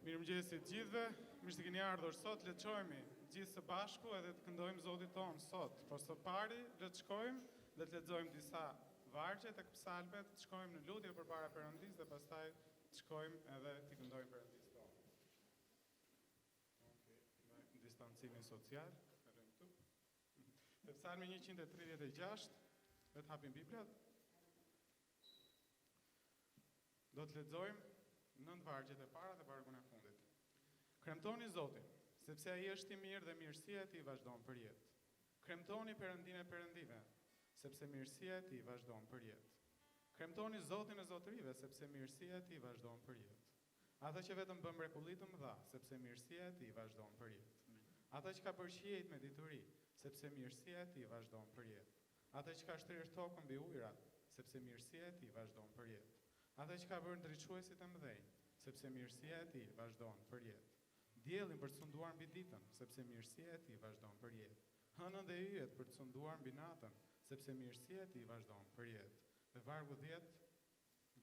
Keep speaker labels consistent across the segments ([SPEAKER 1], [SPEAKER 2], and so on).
[SPEAKER 1] Mirëmëngjesit gjithëve, mirë se keni ardhur sot, le të shkojmë gjithë së bashku edhe të këndojmë Zotin ton sot. Por së pari, le të shkojmë dhe të lexojmë disa vargje tek psalmet, të shkojmë në lutje përpara Perendisë dhe pastaj të shkojmë edhe të këndojmë Perendisë ton. Okej, distancimin social, kalojmë këtu. Te psalmi 136, le të hapim Biblat. Do të lexojmë 9 vargjet e para dhe vargun e fundit. Kremtoni Zotin, sepse ai është i mirë dhe mirësia e tij vazhdon për jetë. Kremtoni Perëndinë e perëndive, sepse mirësia e tij vazhdon për jetë. Kremtoni Zotin e zotërive, sepse mirësia e tij vazhdon për jetë. Ata që vetëm bën mrekulli të mëdha, sepse mirësia e tij vazhdon për jetë. Ata që ka përqiejt me dituri, sepse mirësia e tij vazhdon për jetë. Ata që ka shtrirë tokën mbi ujërat, sepse mirësia e tij vazhdon për jetë. Ata që ka bërë ndriçuesit e mëdhenj, sepse mirësia e tij vazhdon për jetë. Diellin për të sunduar mbi ditën, sepse mirësia e tij vazhdon për jetë. Hënën dhe yjet për të sunduar mbi natën, sepse mirësia e tij vazhdon për jetë. Dhe vargu 10,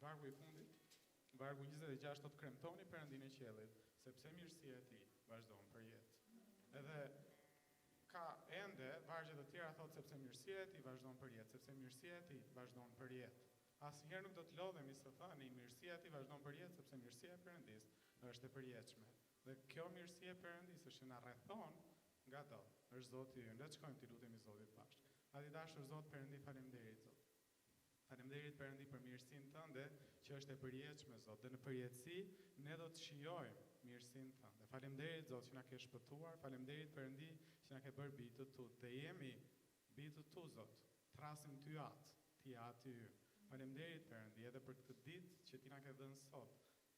[SPEAKER 1] vargu i fundit, vargu 26 thotë kremtoni Perëndinë e qiellit, sepse mirësia e tij vazhdon për jetë. Edhe ka ende vargje të tjera thotë sepse mirësia e tij vazhdon për jetë, sepse mirësia e tij vazhdon për jetë. Asnjëherë nuk do të lodhemi së thëni mirësia e tij vazhdon për jetë, sepse mirësia e Perëndisë është e përjetshme. Dhe kjo mirësia e Perëndisë që na rrethon ngadalë, është Zoti ynë. Le të shkojmë të lutemi Zotit bashkë. Ati dashur Zot Perëndi, faleminderit Zot. Faleminderit Perëndi për mirësinë tënde që është e përjetshme Zot, dhe në përjetësi ne do të shijojmë mirësinë tënde. Faleminderit Zot që na ke shpëtuar, faleminderit Perëndi që na ke bërë bijtë tu. Të jemi bijtë tu Zot. Thrasim ty atë, ti aty. Faleminderit Perëndi edhe për këtë ditë që ti na ke dhënë sot.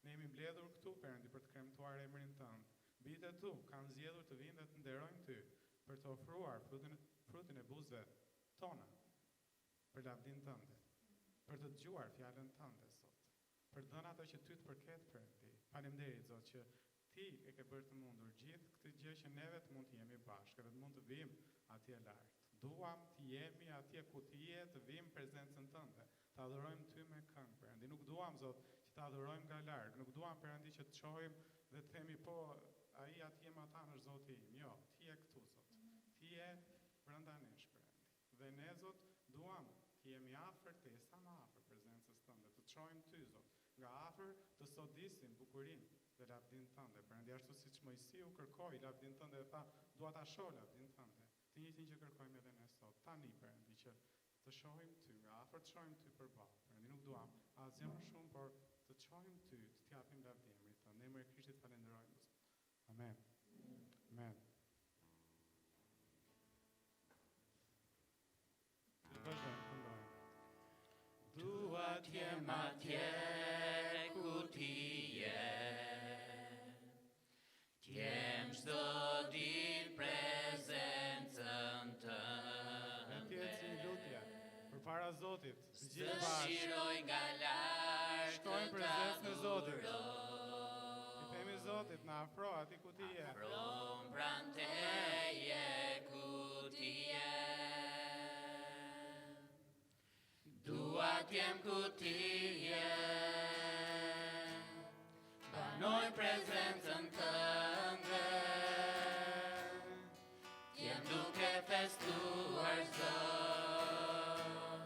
[SPEAKER 1] Ne jemi mbledhur këtu Perëndi për të kremtuar emrin tënd. Bijtë tu kanë zgjedhur të vinë dhe të nderojnë ty për të ofruar frutin e buzëve tona për lavdinë tënde, për të dëgjuar fjalën tënde Zot, për të dhënë ato që ty të përket Perëndi. Faleminderit Zot që ti e ke bërë të mundur gjithë këtë gjë që neve të mund të jemi bashkë dhe të mund të vim atje lart. Duam të jemi atje ku ti je, të vim prezencën tënde. Të adhurojmë ty me këngë, Perëndi. Nuk duam Zot që të adhurojmë nga larg, nuk duam Perëndi që të shohim dhe të themi po ai atje më atan është Zoti im. Jo, ti je këtu Zot. Ti je brenda nesh Perëndi. Dhe ne Zot duam të jemi afër te, sa më afër prezencës tënde, të shohim ty Zot, nga afër të sodisim bukurinë dhe lavdinë tënde. Perëndi, ashtu siç Mojsiu kërkoi lavdinë tënde dhe tha, dua ta shoh lavdinë tënde. Të njëjtin që kërkojmë edhe ne sot. Tani Perëndi që të shohim ty, nga afër të shohim ty përballë. Perëndi, nuk duam asgjë më shumë, por të shohim ty, të t'japim lavdimit tënd. Në emrin e Krishtit falenderojmë. Amen. Amen.
[SPEAKER 2] Dua t'jem atje ku ti je, t'jem çdo ditë prezencën tënde.
[SPEAKER 1] Atje si lutje përpara Zotit, të
[SPEAKER 2] Të
[SPEAKER 1] gjithë bashkë.
[SPEAKER 2] shiroj nga larg,
[SPEAKER 1] Shkojmë prezencën e Zotit. I themi Zotit na afro aty ku ti je.
[SPEAKER 2] Afrohem pranë teje ku ti je. Dua t'jem ku ti je, banoj prezencën tënde, t'jem duke festuar Zot,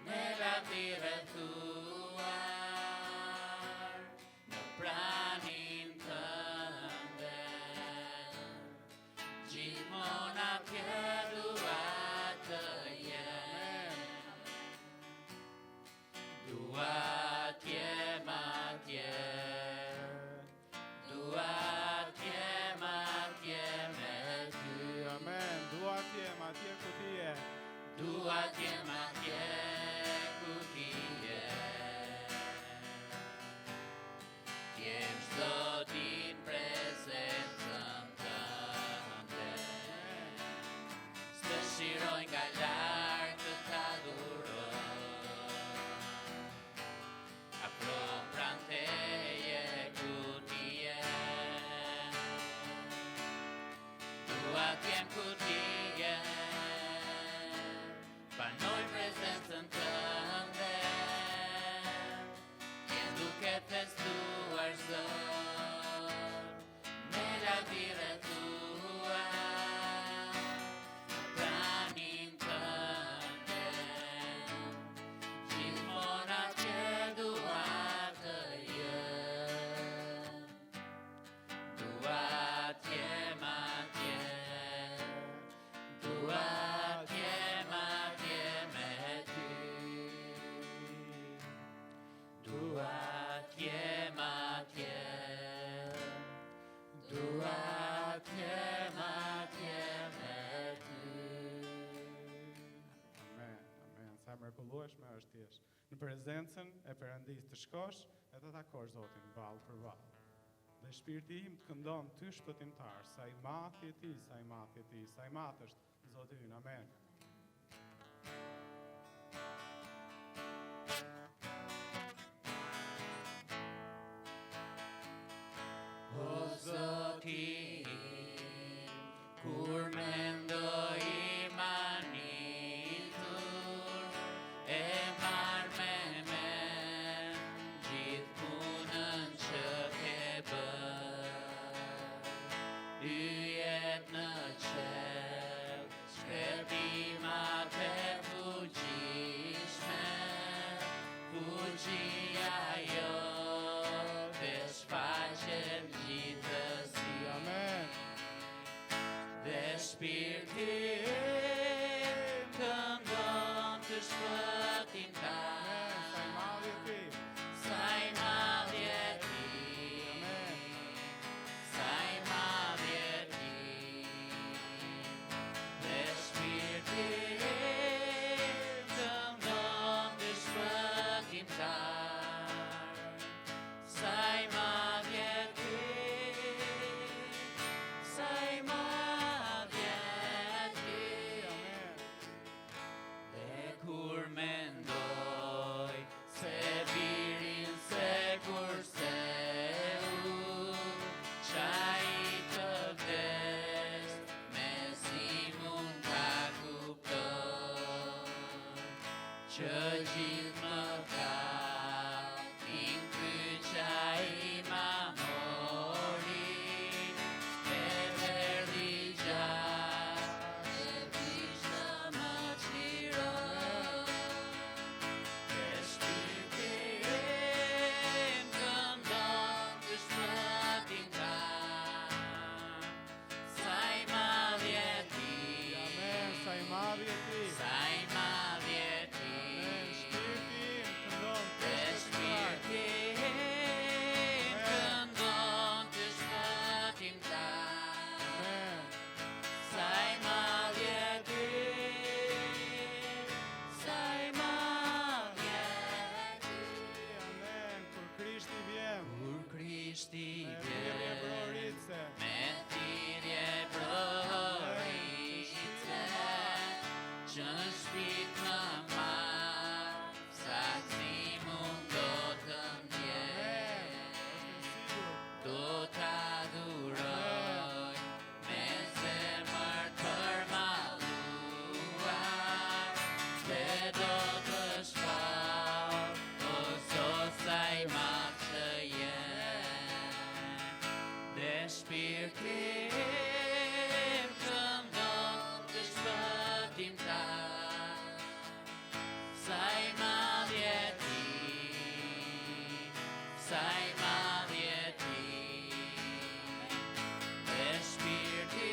[SPEAKER 2] me lavdi rrethuar në pranin tënde. Gjithmonë atje dua të jem, dua t'jem atje, dua t'jem atje me ty.
[SPEAKER 1] Amen. Dua t'jem atje ku ti je.
[SPEAKER 2] Dua t'jem atje ku ti je, t'jem çdo ditë prezencën tënde, s'të shiroj nga larg të t'adhuroj, afrohem pranë teje ku ti je. Dua t'jem ku ti je, banoj
[SPEAKER 1] jesh. Në prezencën e Perendisë të shkosh e të takosh Zotin vallë për vallë. Dhe shpirti im të këndon ty shpëtimtar, sa i madh je ti, sa i madh je ti, sa i madh është Zoti ynë. Amen.
[SPEAKER 2] O Zoti, kur mendoj i manitur, e marr me mend gjithë punën që ke bërë. Yjet në qel, shkërbimat e fuqishme, fuqia jote shfaqet gjithësi.
[SPEAKER 1] Amen.
[SPEAKER 2] Dhe shpirti im këndon të shpëtimtar.
[SPEAKER 1] Sa i madh je ti.
[SPEAKER 2] Sa i madh je ti. Dhe shpirti im këndon të shpëtimtar. Sa i madh je ti. Sa i madh je ti. Dhe kur mendoj se birin se kurse qaj të vdes, me si mund ta kuptoj, që gjithë më ka, kryqa i ma mori, e verdi gjatë, e vishtë më qliroj. Dhe shpirti im këndon të shpëtimtar. Sa i madh je ti.
[SPEAKER 1] Amen. Sa i madh je ti.
[SPEAKER 2] Sa i madh je ti.
[SPEAKER 1] Shpirti im këndon të
[SPEAKER 2] Dhe shpirti im këndon të shpëtimtar.
[SPEAKER 1] Amen.
[SPEAKER 2] Sa i madh je ti. Sa i madh je ti.
[SPEAKER 1] Amen. Kur Krishti vjen,
[SPEAKER 2] Kur Krishti
[SPEAKER 1] me thirrje
[SPEAKER 2] vjen,
[SPEAKER 1] broritse,
[SPEAKER 2] me thirrje broritse, që në shpit më marr, sa si mund do të ndjej, do t'a adhuroj, me zemër përmalluar, dhe do të shpall, o Zot, sa i madh që je. Dhe shpirti im këndon të shpëtimtar. Sa i madh je ti. Sa i madh je ti. Dhe shpirti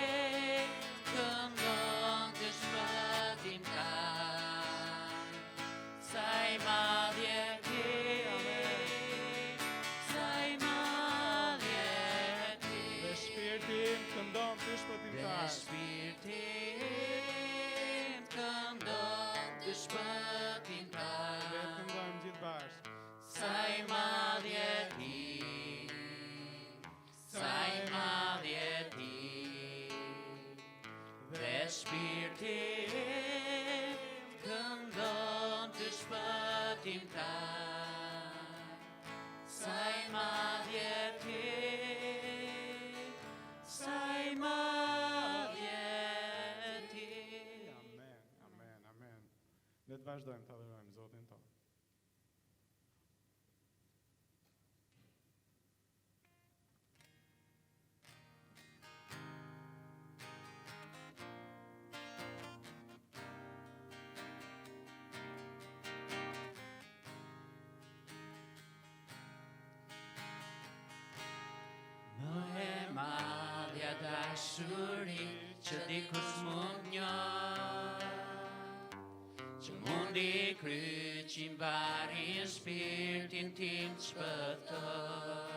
[SPEAKER 2] im këndon të shpëtimtar. Sa i madh je ti. Sa i madh je ti.
[SPEAKER 1] dhe shpirti im këndon të
[SPEAKER 2] Dhe
[SPEAKER 1] shpëtimtar.
[SPEAKER 2] shpirti im këndon të shpëtimtar.
[SPEAKER 1] Le të këndojmë gjithë bashkë.
[SPEAKER 2] Sa i madh je ti. Sa i madh je ti. Dhe shpirti im këndon të shpëtimtar. Sa i madh je ti. Sa i madh je ti.
[SPEAKER 1] Amen, amen, amen. Le të vazhdojmë të adhurojmë Zotin tonë.
[SPEAKER 2] Më e madhja dashuri që dikush mund njoh, që mundi kryqin barin shpirtin tim të shpëtoj.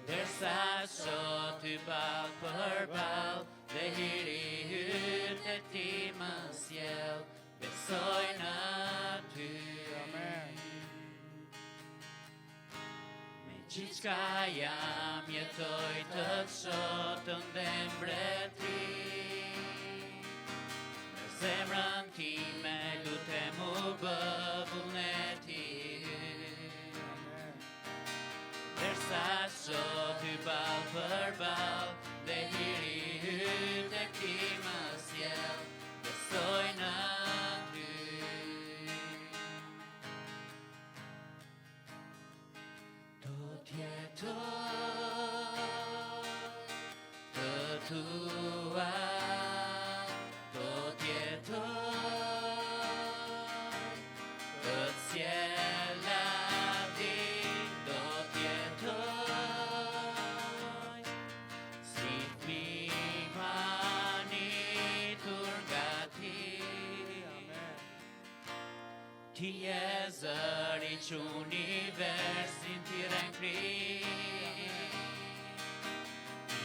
[SPEAKER 2] Dersa sot ty ball për ball, dhe hiri hyt e ti më sjell, besoj në ty.
[SPEAKER 1] Amen.
[SPEAKER 2] Me gjithçka jam jetoj të shotën dhe mbretëri. Në zemrën time lutem u bë vullneti yt. Derisa shoh ty ball për ball dhe hiri yt e ti më sjell, besoj në ty. Do t'jetoj të tua, do t'jetoj të t'sjella ti, do t'jetoj si fëmijë manitur nga ti. Ti je zëri që universin ti renkri.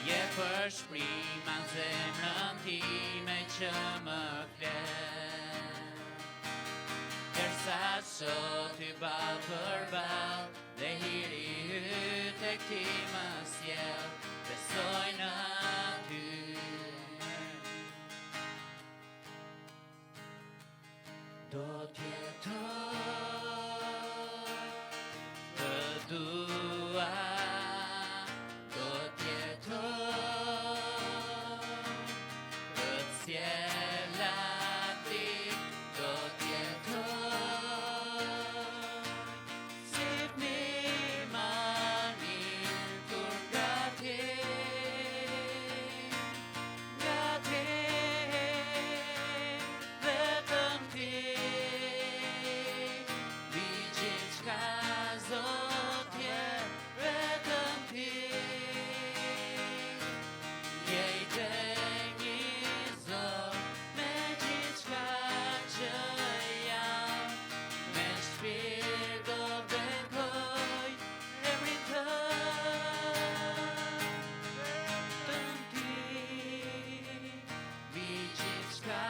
[SPEAKER 2] Je përshprima në zemrën time që më flet. Derisa shoh ty ball për ball dhe hiri yt tek ti më sjell, besoj në ty. Do t'jetoj të dua, do t'jetoj të t'sjella ti, do t'jetoj si fëmijë manitur nga ti, vetëm ti. Vi gjithçka Zotje, vetëm ti. Jejte një Zot me gjithçka që jam, me shpirt do bekoj emrin tënd, vetëm ti. Vi gjithçka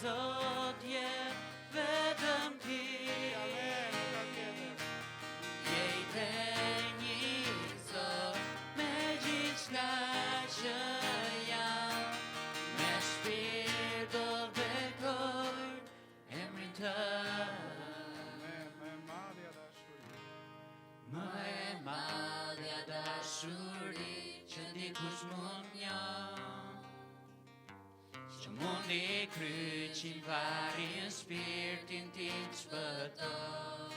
[SPEAKER 2] Zotje, vetëm ti. Jejte një Zot me gjithçka që jam, me shpirt do bekoj emrin tënd. Më e madhja dashuri që dikush mund njoh, që mundi kryqin varin shpirtin tim shpëton.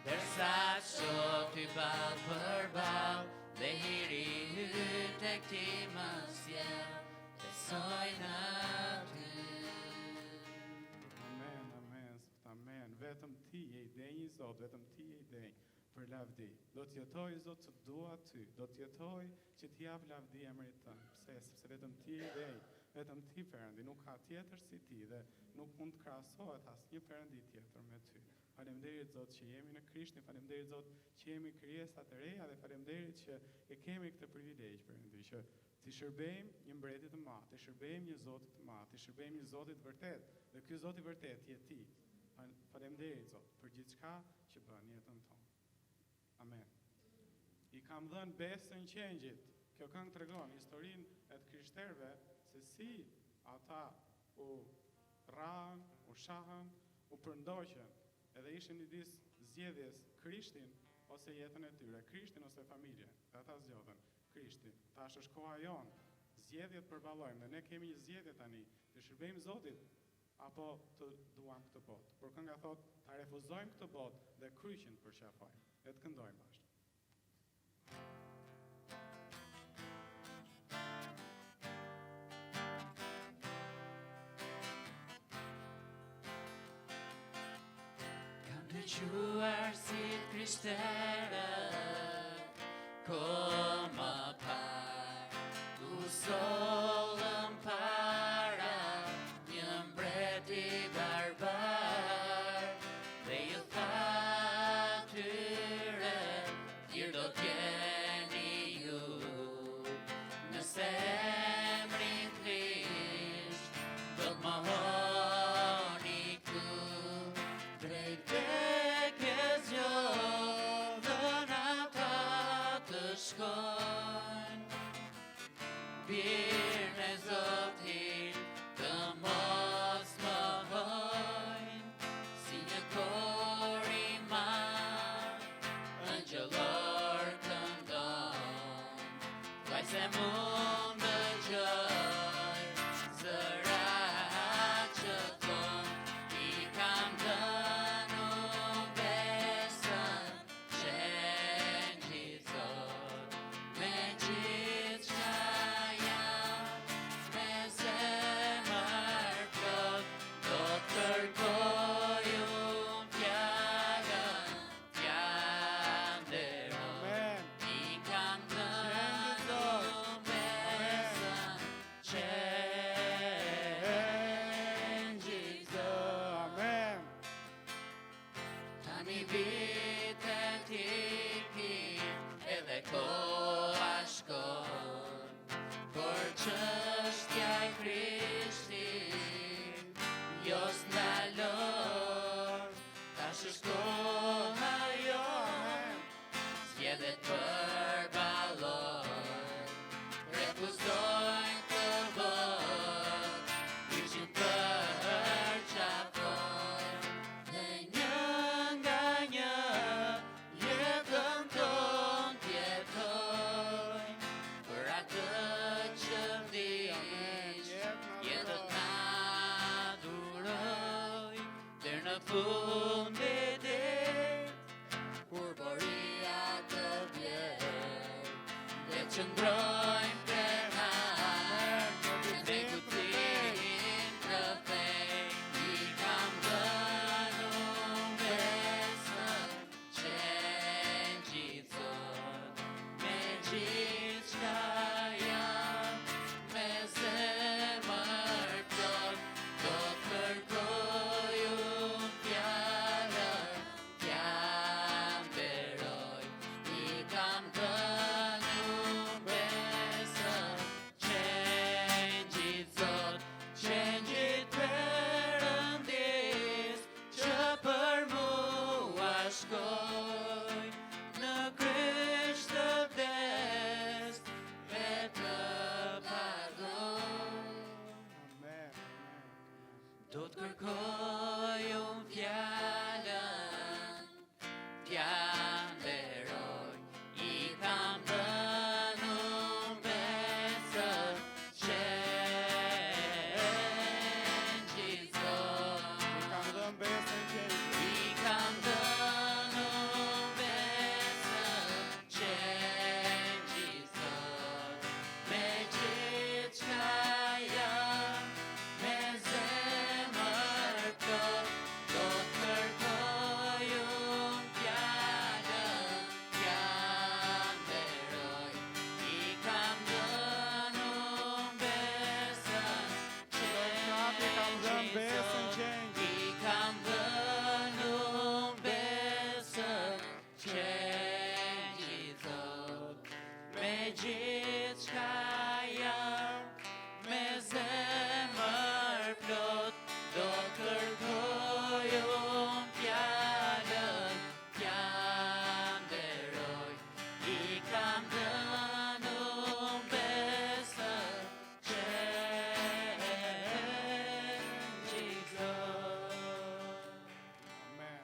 [SPEAKER 2] Derisa shoh ty ball për ball dhe hiri yt tek ti më sjell, besoj në ty.
[SPEAKER 1] Amen, amen, amen. Vetëm ti je i denj, Zot, vetëm ti je i denj për lavdi. Do t'jetoj, Zot, të dua ty. Do t'jetoj që t'jap lavdi emrit tënd. Pse? Sepse vetëm ti je i denj. Vetëm ti Perëndi, nuk ka tjetër si ti dhe nuk mund të krahasohet asnjë Perëndi tjetër me ty. Faleminderit Zot që jemi në Krishtin, faleminderit Zot që jemi krijesa të reja dhe faleminderit që e kemi këtë privilegj Perëndi që ti shërbejmë një mbreti të madh, ti shërbejmë një Zot të madh, ti shërbejmë një Zot të vërtet dhe ky Zot i vërtet je ti. Faleminderit Zot për gjithçka që bën në jetën tonë. Amen. I kam dhënë besën qengjit. Kjo këngë tregon historinë e të krishterëve se si ata u rran, u shahën, u përndoqën, edhe ishin midis zgjedhjes Krishtin ose jetën e tyre, Krishtin ose familjen. Dhe ata zgjodhen Krishtin. Tash është koha jonë. Zgjedhjet përballojmë dhe ne kemi një zgjedhje tani, të shërbejmë Zotit apo të duam këtë botë. Por kënga thot, ta refuzojmë këtë botë dhe kryqin përqafojmë. Le të këndojmë bashkë.
[SPEAKER 2] Dëgjuar si krishterët, ko më parë, u sollën para një mbreti barbar, dhe ju tha tyre, lirë do t'jeni ju, nëse emrin Krisht do t'mohohet. qëndrojmë krenar, me kutimin të fejnë, i kam dhënë besën, qenë gjithë zot, me gjithë shka jam, me zemër plot, do të kërkoj unë fjalën, t'jam deroj, i kam dhënë unë besën, qenë gjithë zot, qenë gjithë Perendis, që për mua shkoj, në kryq të vdes, me të pagoj.
[SPEAKER 1] Amen.
[SPEAKER 2] Do të kërkoj unë fjalën, t'jam deroj, i kam dhënë unë besën, qenë gjithë zot.
[SPEAKER 1] I kam dhënë besën qenë.
[SPEAKER 2] I kam dhënë unë besën, qenë gjithë zot, me gjithë shka jam, me zemër plot, do të kërkoj unë fjalën, t'jam deroj, i kam dhënë unë besën,
[SPEAKER 1] I kam dhënë besën qenë.
[SPEAKER 2] i kam dhënë unë besën, qenë gjithë zot, me gjithë shka jam, me zemër plot, do kërkoj unë fjalën, t'jam deroj, i kam dhënë unë besën, qenë gjithë zot.
[SPEAKER 1] Amen.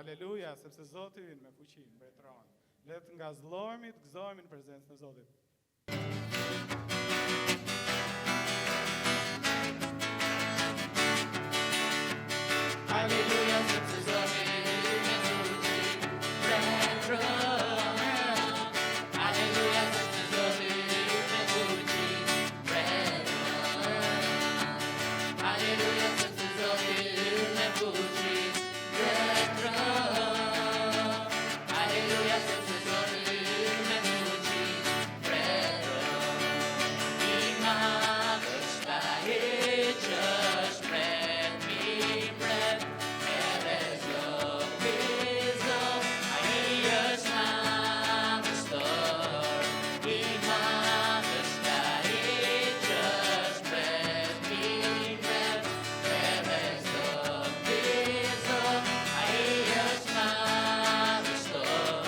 [SPEAKER 1] Aleluja, sepse Zoti ynë me fuqi mbretëron. Le të ngazëllohemi, të gëzohemi në prezencën e Zotit.
[SPEAKER 2] Aleluja, sepse Zoti me fuqi mbretëron. Aleluja, sepse Zoti me fuqi mbretëron. Aleluja, sepse Zoti me fuqi mbretëron. Aleluja, sepse Zoti me fuqi mbretëron. I madh është ai që shpret mi mbret, edhe Zoti Zot, ai është madhështor. I madh është ai që shpret mi mbret, edhe Zoti Zot, ai është madhështor.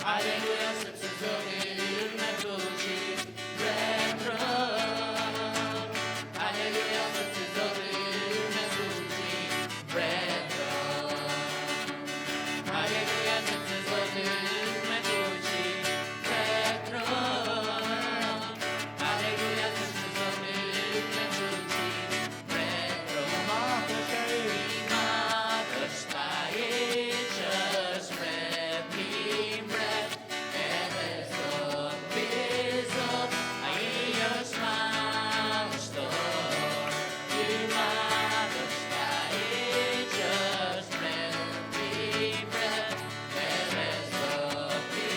[SPEAKER 2] Aleluja, sepse Zoti me fuqi mbretëron. Aleluja, sepse Zoti me fuqi mbretëron. Aleluja, sepse Zoti me fuqi mbretëron. Aleluja, sepse Zoti me fuqi mbretëron. I madh është ai që shpret mi mbret, edhe Zoti Zot, ai është madhështor. I madh është ai që shpret mi mbret, edhe Zoti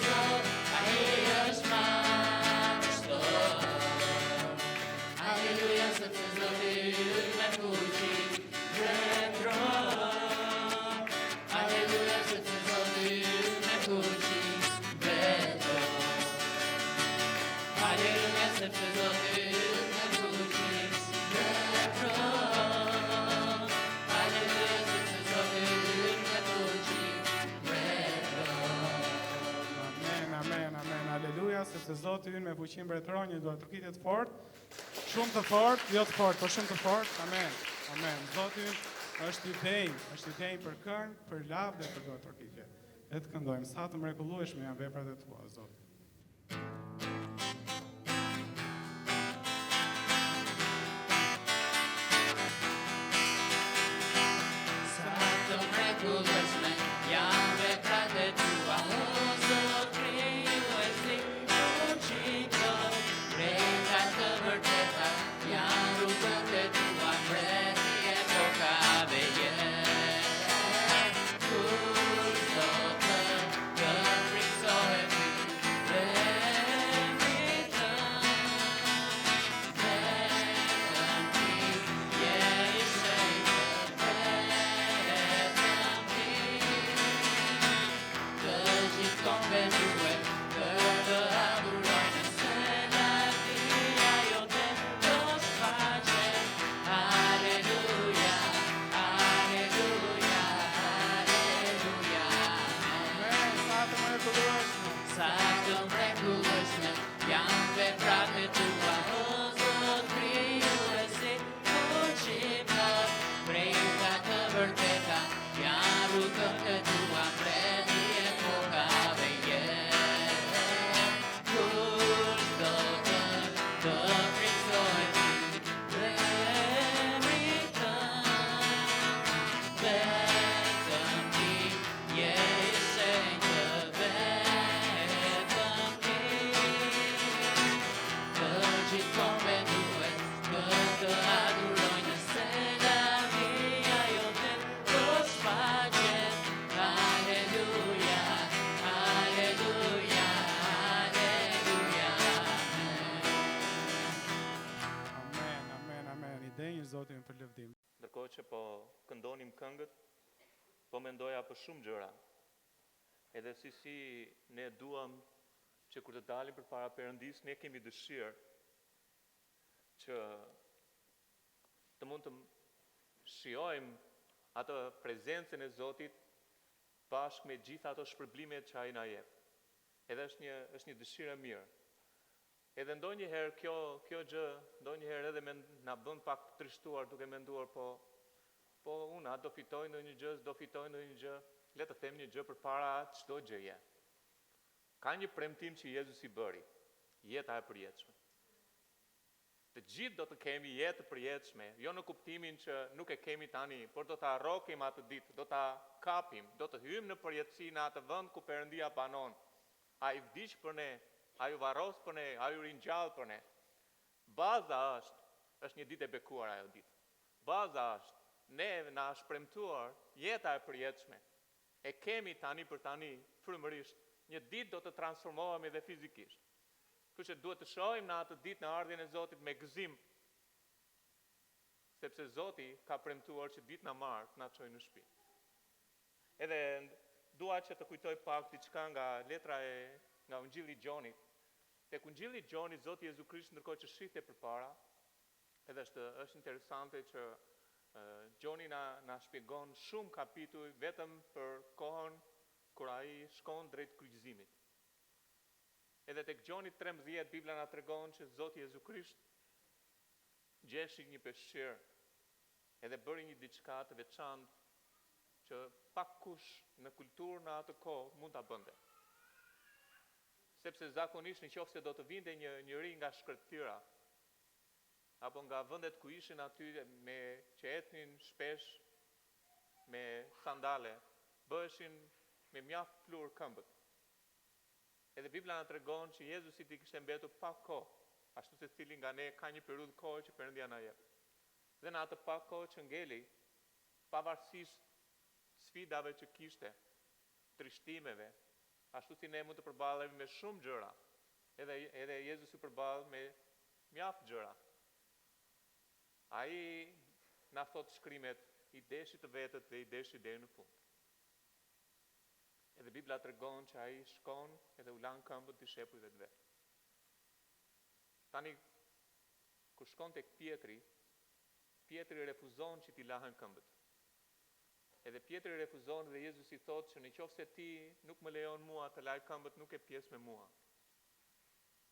[SPEAKER 2] Zot, ai është madhështor. Aleluja, sepse Zoti me fuqi mbretëron. Aleluja, sepse Zoti me fuqi mbretëron. Aleluja, sepse Zoti me fuqi mbretëron. Aleluja, sepse Zoti me fuqi mbretëron.
[SPEAKER 1] Amen. Aleluja, sepse Zoti ynë me fuqi mbretëron. Një duar trokitje të fortë, shumë të fortë, jo të fortë, por shumë të fortë. Amen. Zoti ynë është i denj për këngë, për lavdë dhe për duar trokitje. Le të këndojmë, sa të mrekullueshme janë veprat e tua, Zot.
[SPEAKER 2] Sa të mrekullueshme janë veprat e tua, o Zot, kriju
[SPEAKER 1] kthehemi për lëvdim.
[SPEAKER 3] Ndërkohë që po këndonim këngët, po mendoja për shumë gjëra. Edhe si ne duam që kur të dalim përpara Perëndis, ne kemi dëshirë që të mund të shijojmë atë prezencën e Zotit bashkë me gjitha ato shpërblimet që ai na jep. Edhe është një dëshirë e mirë. Edhe ndonjëherë kjo gjë ndonjëherë edhe na bën pak të trishtuar duke menduar po unë do fitoj ndonjë gjë, do fitoj ndonjë gjë, le të them një gjë përpara çdo gjëje. Ka një premtim që Jezusi bëri, jeta e përjetshme. Të gjithë do të kemi jetë të përjetshme, jo në kuptimin që nuk e kemi tani, por do ta harrokim atë ditë, do ta kapim, do të hyjmë në përjetësi në atë vend ku Perëndia banon. Ai vdiq për ne, ai u varros për ne, ai u ringjall për ne. Baza është një ditë e bekuar ajo ditë. Baza është ne na është premtuar jeta e përjetshme. E kemi tani për tani, frymërisht, një ditë do të transformohemi edhe fizikisht. Kështu që duhet të shohim në atë ditë në ardhjën e Zotit me gëzim, sepse Zoti ka premtuar që ditën e martë na çojë në shtëpi. Edhe dua që të kujtoj pak diçka nga letra nga Ungjilli i Gjonit. Tek Ungjilli i Gjonit Zoti Jezu Krisht ndërkohë që shihte përpara, edhe është interesante që Gjoni na shpjegon shumë kapituj vetëm për kohën kur ai shkon drejt kryqëzimit. Edhe tek Gjoni 13 Bibla na tregon që Zoti Jezu Krisht gjeshi një peshqir edhe bëri një diçka të veçantë që pak kush në kulturën në atë kohë mund ta bënte. Sepse zakonisht nëse do të vinte një njeri nga shkretëtyra apo nga vendet ku ishin aty që ecnin shpesh me sandale, bëheshin me mjaft plur këmbët. Edhe Bibla na tregon që Jezusi i kishte mbetur pak kohë, ashtu se cili nga ne ka një periudhë kohë që Perëndia na jep. Dhe në atë pak kohë që ngeli, pavarësisht sfidave që kishte, trishtimeve, ashtu si ne mund të përballemi me shumë gjëra, edhe Jezusi përballet me mjaft gjëra. Ai na thot shkrimet, i deshi të vetët dhe i deshi deri në fund. Edhe Bibla tregon që ai shkon edhe u lan këmbët dishepujve të vet. Tani kur shkon tek Pietri refuzon që t'i lahen këmbët. Edhe Pietri refuzon dhe Jezusi thot që nëse ti nuk më lejon mua të laj këmbët, nuk e pjesë me mua.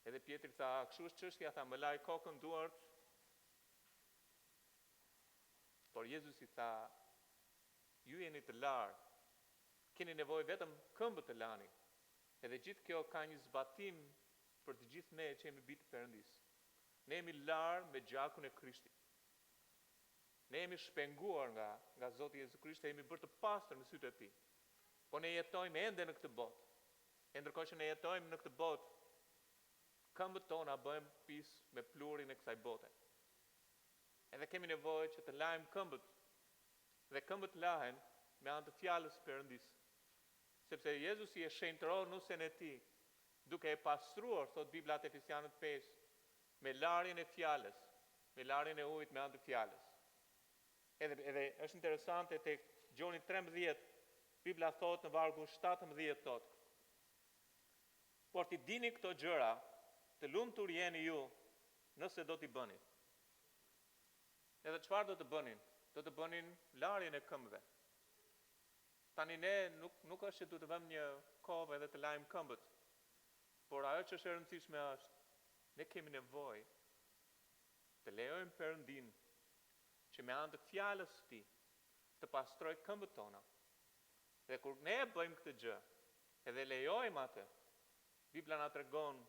[SPEAKER 3] Edhe Pietri tha, kështu është çështja, tha, më laj kokën, duart. Por Jezusi tha, ju jeni të larë, keni nevojë vetëm këmbët të lani. Edhe gjithë kjo ka një zbatim për të gjithë ne që jemi bitë Perëndis. Ne jemi larë me gjakun e Krishtit. Ne jemi shpenguar nga Zoti Jezu Krisht e jemi bërë të pastër në sytë e Tij. Po ne jetojmë ende në këtë botë. E ndërkohë që ne jetojmë në këtë botë, këmbët tona bëjmë pjesë me plurin e kësaj bote. Edhe kemi nevojë që të lajmë këmbët. Dhe këmbët lahen me anë të fjalës së Perëndis. Sepse Jezusi e shenjtëroi nusen e Tij, duke e pastruar, thot Bibla te Efesianët 5, me larjen e fjalës, me larjen e ujit me anë të fjalës. Edhe është interesante tek Gjoni 13, Bibla thot në vargu 17 thot: por ti dini këto gjëra, të lumtur jeni ju nëse do t'i bëni. Edhe çfarë do të bënin? Do të bënin larjen e këmbëve. Tani ne nuk është që du të vëmë një kovë edhe të lajmë këmbët, por ajo që është e rëndësishme është, ne kemi nevojë të lejojmë Perëndin që me anë të fjalës së Tij të pastroj këmbët tona. Dhe kur ne bëjmë këtë gjë, edhe lejojmë atë, Bibla na tregon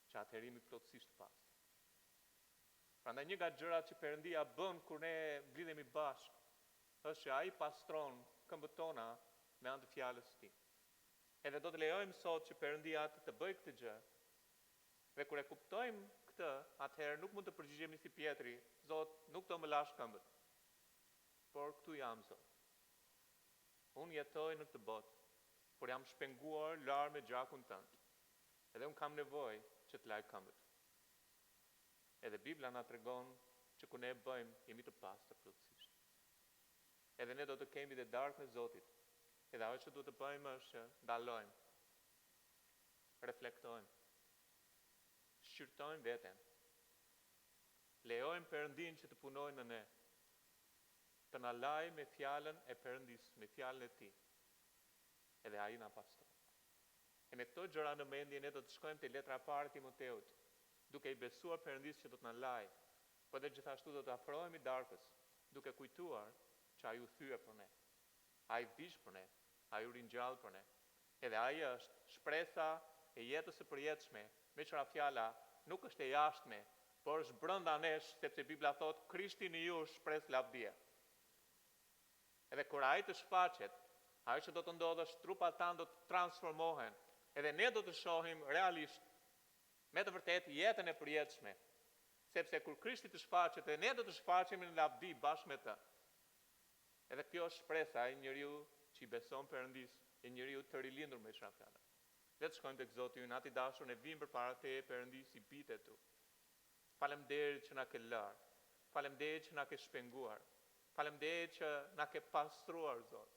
[SPEAKER 3] që atëherë jemi plotësisht pastër. Prandaj një nga gjërat që Perëndia bën kur ne blidhemi bashkë, është që ai pastron këmbët tona me anë të fjalës së Tij. Edhe do të lejojmë sot që Perëndia të bëjë këtë gjë. Dhe kur e kuptojmë këtë, atëherë nuk mund të përgjigjemi si Pietri, Zot, nuk do më lash këmbët. Por këtu jam, Zot. Unë jetoj në këtë botë, por jam shpenguar larë me gjakun tënd. Edhe unë kam nevojë që të laj këmbët. Edhe Bibla na tregon që kur ne e bëjmë, jemi të pastër plotësisht. Edhe ne do të kemi dhe darkën e Zotit. Edhe ajo që duhet të bëjmë është që ndalojmë, reflektojmë, shqyrtojmë veten, lejojmë Perëndin që të punojë në ne, të na lajë me fjalën e Perëndis, me fjalën e Tij. Edhe ai na pastron. E me këto gjëra në mendje ne do të shkojmë te letra e parë e Timoteut, duke i besuar Perëndis që do të na lajë, por edhe gjithashtu do të afrohemi darkës, duke kujtuar që ai u thye për ne. Ai vdiq për ne, ai u ringjall për ne. Edhe ai është shpresa e jetës së përjetshme, me çfarë fjala nuk është e jashtme, por është brenda nesh, sepse Bibla thot Krishti në ju shpresë lavdia. Edhe kur ai të shfaqet, ajo që do të ndodhë është trupat tanë do të transformohen, edhe ne do të shohim realisht me të vërtetë jetën e përjetshme. Sepse kur Krishti të shfaqet, edhe ne do të shfaqemi në lavdi bashkë me të. Edhe kjo është shpresa e njeriu që i beson Perëndis, e njeriu të rilindur me çfarë fjalë. Le të shkojmë tek Zoti ynë, ati dashur, ne vim përpara teje Perëndis i bitë tu. Faleminderit që na ke lërë, faleminderit që na ke shpenguar, faleminderit që na ke pastruar, Zot.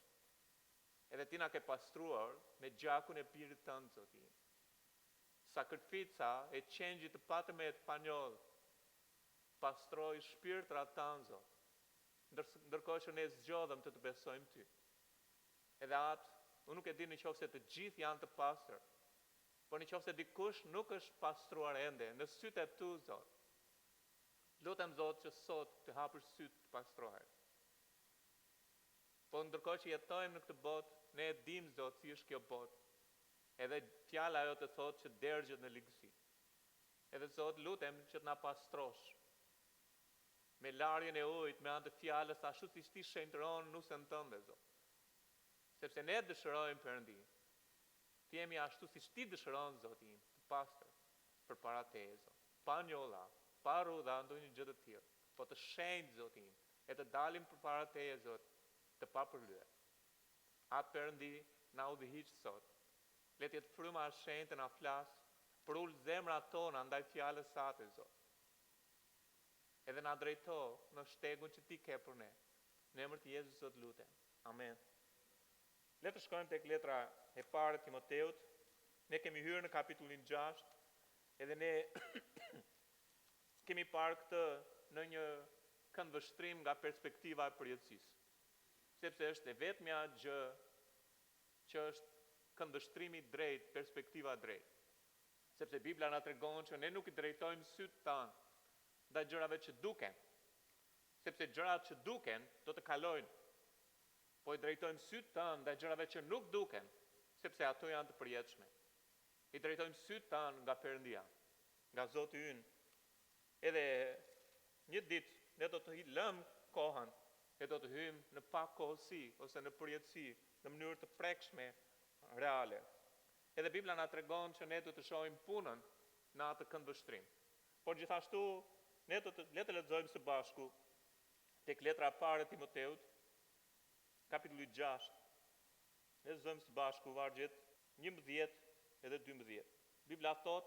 [SPEAKER 3] Edhe ti na ke pastruar me gjakun e birit tënd, Zoti. Sakrifica e qengjit të patëmet panjoll pastroi shpirtrat tanë, Zot. Ndërkohë që ne zgjodhëm të besojmë ty. Edhe atë, unë nuk e di nëse të gjithë janë të pastër, por nëse dikush nuk është pastruar ende në sytë e tu, Zot. Lutem, Zot, që sot të hapësh sytë të pastrohet. Po ndërkohë që jetojmë në këtë botë, ne e dim, Zot, si është kjo botë. Edhe fjala ajo të thotë që dërgjet në ligësi. Edhe Zot, lutem që të na pastrosh me larjen e ujit, me anë të fjalës, ashtu siç ti shenjtëron nusën tënde, Zot. Sepse ne dëshirojmë, Perëndi, të jemi ashtu siç ti dëshiron, Zoti im, të pastër përpara teje, Zot. Pa njolla, pa rrudha, ndonjë gjë të tillë, po të shenjtë, Zoti im, e të dalim përpara teje, Zot, të papërlyer. Atë, Perëndi, na udhëhiq sot. Le të jetë fryma e shenjtë na flas, për ul zemrat tona ndaj fjalës sate, Zot. Edhe na drejto në shtegun që ti ke për ne. Në emër të Jezusit Zot lutem. Amen. Le të shkojmë tek letra e parë e Timoteut. Ne kemi hyrë në kapitullin 6, edhe ne kemi parë këtë në një këndvështrim nga perspektiva e përjetësisë. Sepse është e vetmja gjë që është këndvështrimi drejt, perspektiva drejt. Sepse Bibla na tregon që ne nuk i drejtojmë sytë tanë ndaj gjërave që duken, sepse gjërat që duken do të kalojnë, po i drejtojmë sytë tanë ndaj gjërave që nuk duken, sepse ato janë të përjetshme. I drejtojmë sytë tanë nga Perëndia, nga Zoti ynë. Edhe një ditë ne do të lëmë kohën, e do të hyjmë në pakkohësi ose në përjetësi, në mënyrë të prekshme, reale. Edhe Bibla na tregon që ne do të shohim punën në atë këndvështrim. Por gjithashtu ne le të lexojmë së bashku tek letra e parë e Timoteut, kapitulli 6. Ne lexojmë së bashku vargjet 11 edhe 12. Bibla thot: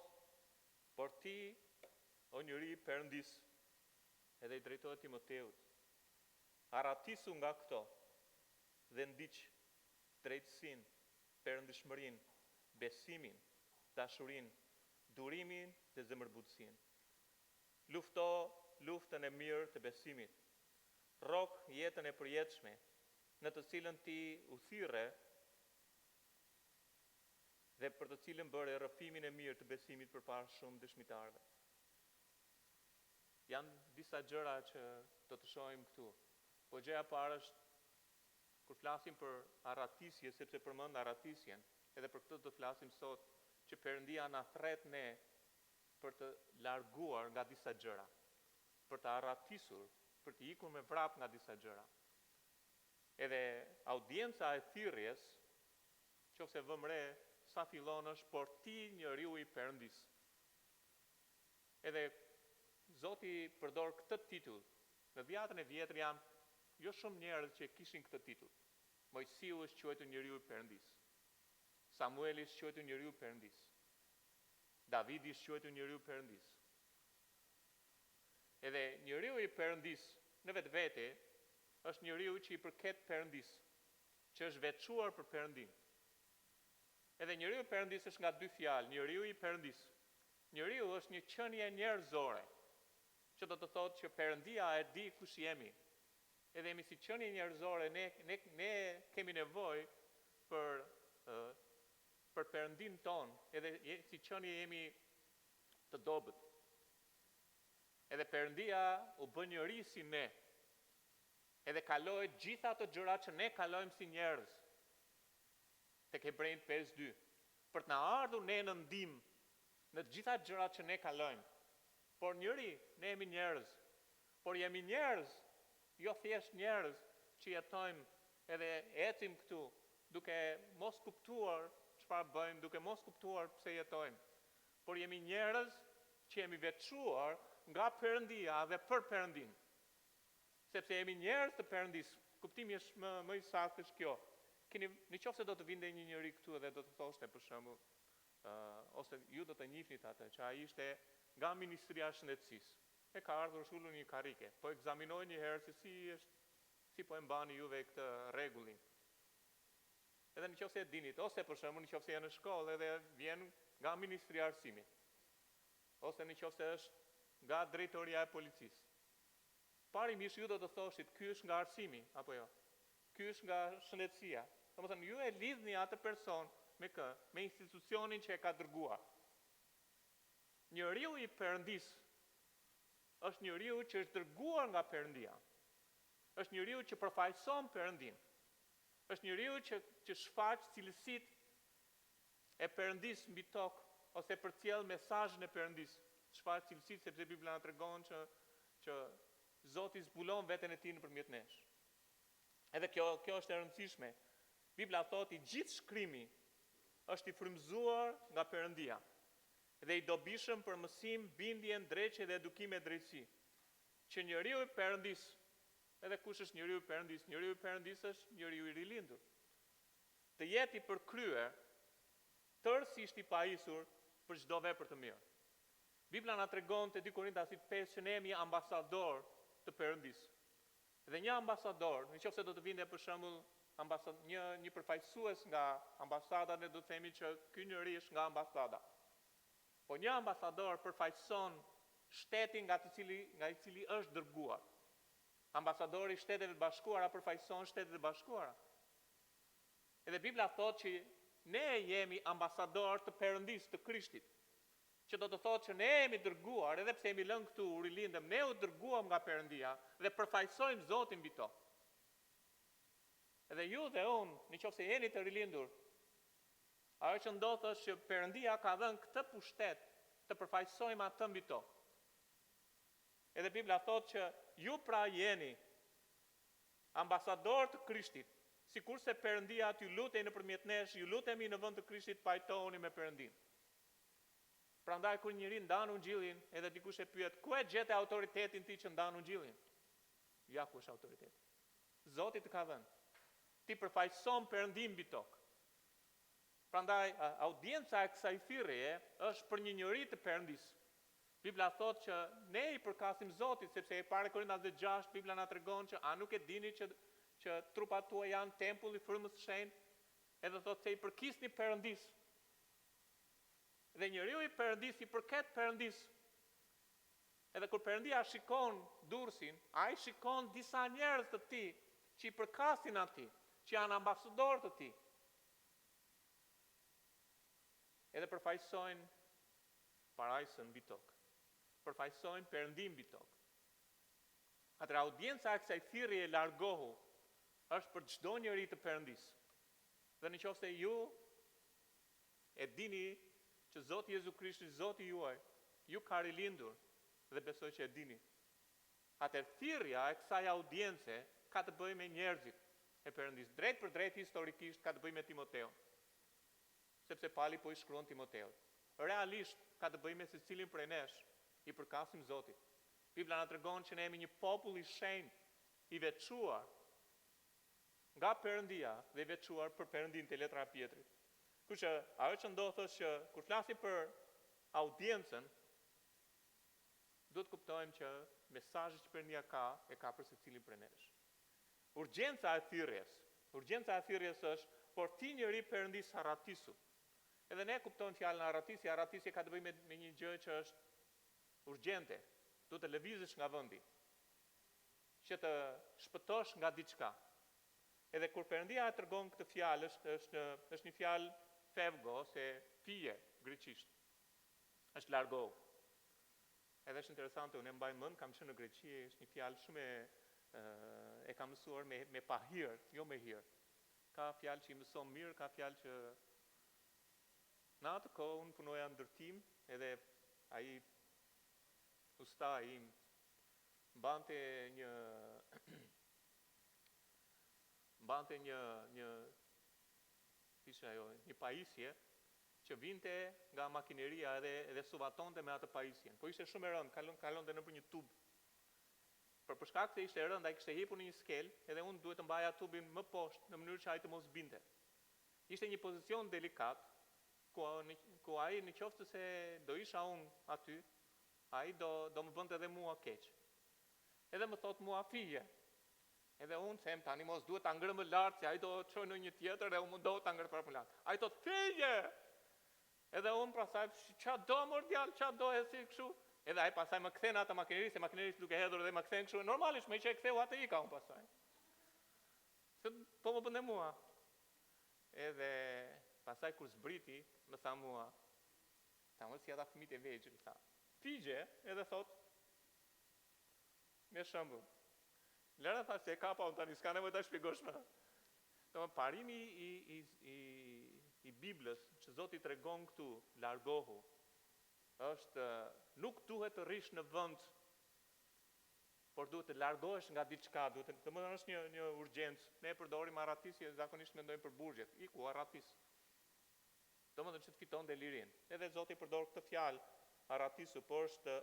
[SPEAKER 3] "Por ti, o njeri Perëndis, edhe i drejtohet Timoteut, arratisu nga këto dhe ndiq drejtësinë, perëndishmërinë, besimin, dashurinë, durimin dhe zemërbutësinë. Lufto luftën e mirë të besimit. Rrok jetën e përjetshme, në të cilën ti u thirre dhe për të cilën bëre rrëfimin e mirë të besimit përpara shumë dëshmitarëve." Janë disa gjëra që do të shohim këtu. Po gjëja e parë është kur flasim për arratisje, sepse përmend arratisjen, edhe për këtë do të flasim sot, që Perëndia na thret ne për të larguar nga disa gjëra, për të arratisur, për të ikur me vrap nga disa gjëra. Edhe audienca e thirrjes, qofse vëmë re sa fillon është, por ti njeriu i Perëndis. Edhe Zoti përdor këtë titull. Në Vjetën e Vjetër janë jo shumë njerëz që kishin këtë titull. Mojsiu është quajtur njeriu i Perëndis. Samueli është quajtur njeriu i Perëndis. Davidi është quajtur njeriu i Perëndis. Edhe njeriu I Perëndis në vetvete është njeriu që I përket Perëndis, që është veçuar për Perëndin. Edhe njeriu I Perëndis është nga dy fjalë, njeriu I Perëndis. Njeriu është një qenie njerëzore, që do të thotë që Perëndia e di kush jemi. Edhe jemi si qenie njerëzore, ne kemi nevojë për Perëndin ton, edhe si qenie jemi të dobët. Edhe Perëndia u bë njeri si ne. Edhe kaloi gjitha ato gjëra që ne kalojmë si njerëz. Tek Hebrejt 5:2. Për të na ardhur ne në ndihmë në të gjitha gjërat që ne kalojmë. Por njëri, ne jemi njerëz. Por jemi njerëz, jo thjesht njerëz që jetojmë edhe ecim këtu, duke mos kuptuar çfarë bëjmë, duke mos kuptuar pse jetojmë. Por jemi njerëz që jemi veçuar nga Perëndia dhe për Perëndin. Sepse jemi njerëz të Perëndis. Kuptimi është më I saktë është kjo. Në qoftë se do të vinte një njeri këtu dhe do të thoshte për shembull, ose ju do të njihnit atë që ai ishte nga Ministria e Shëndetësisë. E ka ardhur shullu një karike, po ekzaminoj një herë se si po e mbani juve këtë rregullin. Edhe në qoftë se e dinit, ose për shembull në qoftë se janë në shkollë edhe vjen nga Ministria e Arsimit, ose në qoftë se është nga drejtoria e policisë. Parimisht ju do të thoshit, ky është nga arsimi, apo jo? Ky është nga shëndetësia. Domethënë ju e lidhni atë person me institucionin që e ka dërguar. Njeriu I Perëndis është njeriu që është dërguar nga Perëndia. Është njeriu që përfaqëson Perëndin. Është njeriu që shfaq cilësitë e Perëndis mbi tokë ose përcjell mesazhin e Perëndis. Shfaq cilësitë sepse Bibla na tregon që Zoti zbulon veten e tij nëpërmjet nesh. Edhe kjo është e rëndësishme. Bibla thotë I gjithë shkrimi është I frymëzuar nga Perëndia dhe I dobishëm për mësim, bindjen, drejtje dhe edukim e drejtësi. Që njeriu I Perëndis, edhe kush është njeriu I Perëndis? Njeriu I Perëndis është njeriu I rilindur. Të jetë I përkryer, tërësisht I pajisur për çdo vepër të mirë. Bibla na tregon te 2 Korintasit 5 që ne jemi ambasador të Perëndis. Dhe një ambasador, nëse do të vinte për shembull një përfaqësues nga ambasada, ne do të themi që ky njeri është nga ambasada. Po një ambasador përfaqëson shtetin nga I cili është dërguar. Ambasadori I Shteteve të Bashkuara përfaqëson Shtetet e Bashkuara. Edhe Bibla thotë që ne jemi ambasador të Perëndis, të Krishtit. Që do të thotë që ne jemi dërguar, edhe pse jemi lënë këtu, u rilindëm, ne u dërguam nga Perëndia dhe përfaqësojmë Zotin mbi tokë. Edhe ju dhe unë, nëse jeni të rilindur, ajo që ndodh është që Perëndia ka dhënë këtë pushtet të përfaqësojmë atë mbi tokë. Edhe Bibla thotë që ju pra jeni ambasador të Krishtit, sikurse Perëndia t'ju lutej nëpërmjet nesh, ju lutemi në vend të Krishtit, pajtohuni me Perëndin. Prandaj kur njëri ndan ungjillin, edhe dikush e pyet, ku e gjete autoritetin ti që ndan ungjillin? Ja ku është autoriteti. Zoti të ka dhënë. Ti përfaqëson Perëndin mbi tokë. Prandaj audienca e kësaj thirrjeje është për një njeri të Perëndis. Bibla thotë që ne I përkasim Zotit, sepse e para Korintasve 6 Bibla na tregon që a nuk e dini që trupat tua janë tempulli I frymës së shenjtë, edhe thotë se I përkisni Perëndis. Dhe njeriu I Perëndis I përket Perëndis. Edhe kur Perëndia shikon Durresin, ai shikon disa njerëz të tij që I përkasin atij, që janë ambasador të tij. Edhe përfaqësojnë parajsën mbi tokë. Përfaqësojnë Perëndin mbi tokë. Atëra audienca e kësaj thirrjeje largohu është për çdo njeri të Perëndis. Dhe nëse ju e dini që Zoti Jezu Krishti, Zoti juaj, ju ka rilindur dhe besoj që e dini. Atëherë thirrja e kësaj audience ka të bëjë me njerëzit e Perëndis. Drejt për drejt historikisht ka të bëjë me Timoteu. Sepse Pali po I shkruan Timoteut. Realisht ka të bëjë me secilin prej nesh, I përkasim Zotit. Bibla na tregon që ne jemi një popull I shenjtë, I veçuar nga Perëndia dhe I veçuar për Perëndin te letra e Pjetrit. Kështu që ajo që ndodh është që kur flasim për audiencën, duhet kuptojmë që mesazhi që Perëndia e ka për secilin prej nesh. Urgjenca e thirrjes është, por ti njeri Perëndis arratisu. Edhe ne kuptojmë fjalën arratisja. Arratisja ka të bëjë me një gjë që është urgjente. Duhet të lëvizësh nga vendi, që të shpëtosh nga diçka. Edhe kur Perëndia e tregon këtë fjalë, është një fjalë fevgo, ose fije greqisht. Është largo. Edhe është interesante, unë e mbaj mend, kam qenë në Greqi, është një fjalë shumë e kam mësuar me pahir, jo me hir. Ka fjalë që i mëson mirë, ka fjalë që në atë kohë unë punoja ndërtim, edhe ai usta im mbante një isha ajo, një pajisje që vinte nga makineria edhe suvatonte me atë pajisjen. Po ishte shumë e rëndë, kalonte nëpër një tub. Për shkak se ishte e rëndë, ai kishte hipur në një skel, edhe unë duhet të mbaja tubin më poshtë në mënyrë që ai të mos binte. Ishte një pozicion delikat, ku ai në qoftë se do isha unë aty, ai do më bënte edhe mua keq. Edhe më thot mua fije. Edhe unë them tani mos duhet ta ngrëmë lart, se ai do të çojë në një tjetër dhe unë mundohet ta ngrëj para lart. Ai thot fije. Edhe unë pastaj ç'a do mordial, ç'a do e si kështu. Edhe ai pastaj më kthen atë makineri, se makineri duke hedhur dhe më kthen kështu. Normalisht më që e ktheu atë ika unë pastaj. Se po më bënte mua. Edhe pastaj kur zbriti, më tha mua, ta mos si ata fëmijët e vegjël, tha. Fije, edhe thot me shembull. Lëra tha se e kapa unë tani, s'ka nevojë ta shpjegosh më. Domethënë parimi i Biblës që Zoti tregon këtu, largohu, është nuk duhet të rish në vend, por duhet të largohesh nga diçka, domethënë është një urgjencë. Ne përdorim arratisje, zakonisht mendojmë për burgjet, iku arratis. Domethënë që të fiton delirinë. Edhe Zoti përdor këtë fjalë, arratisu, por është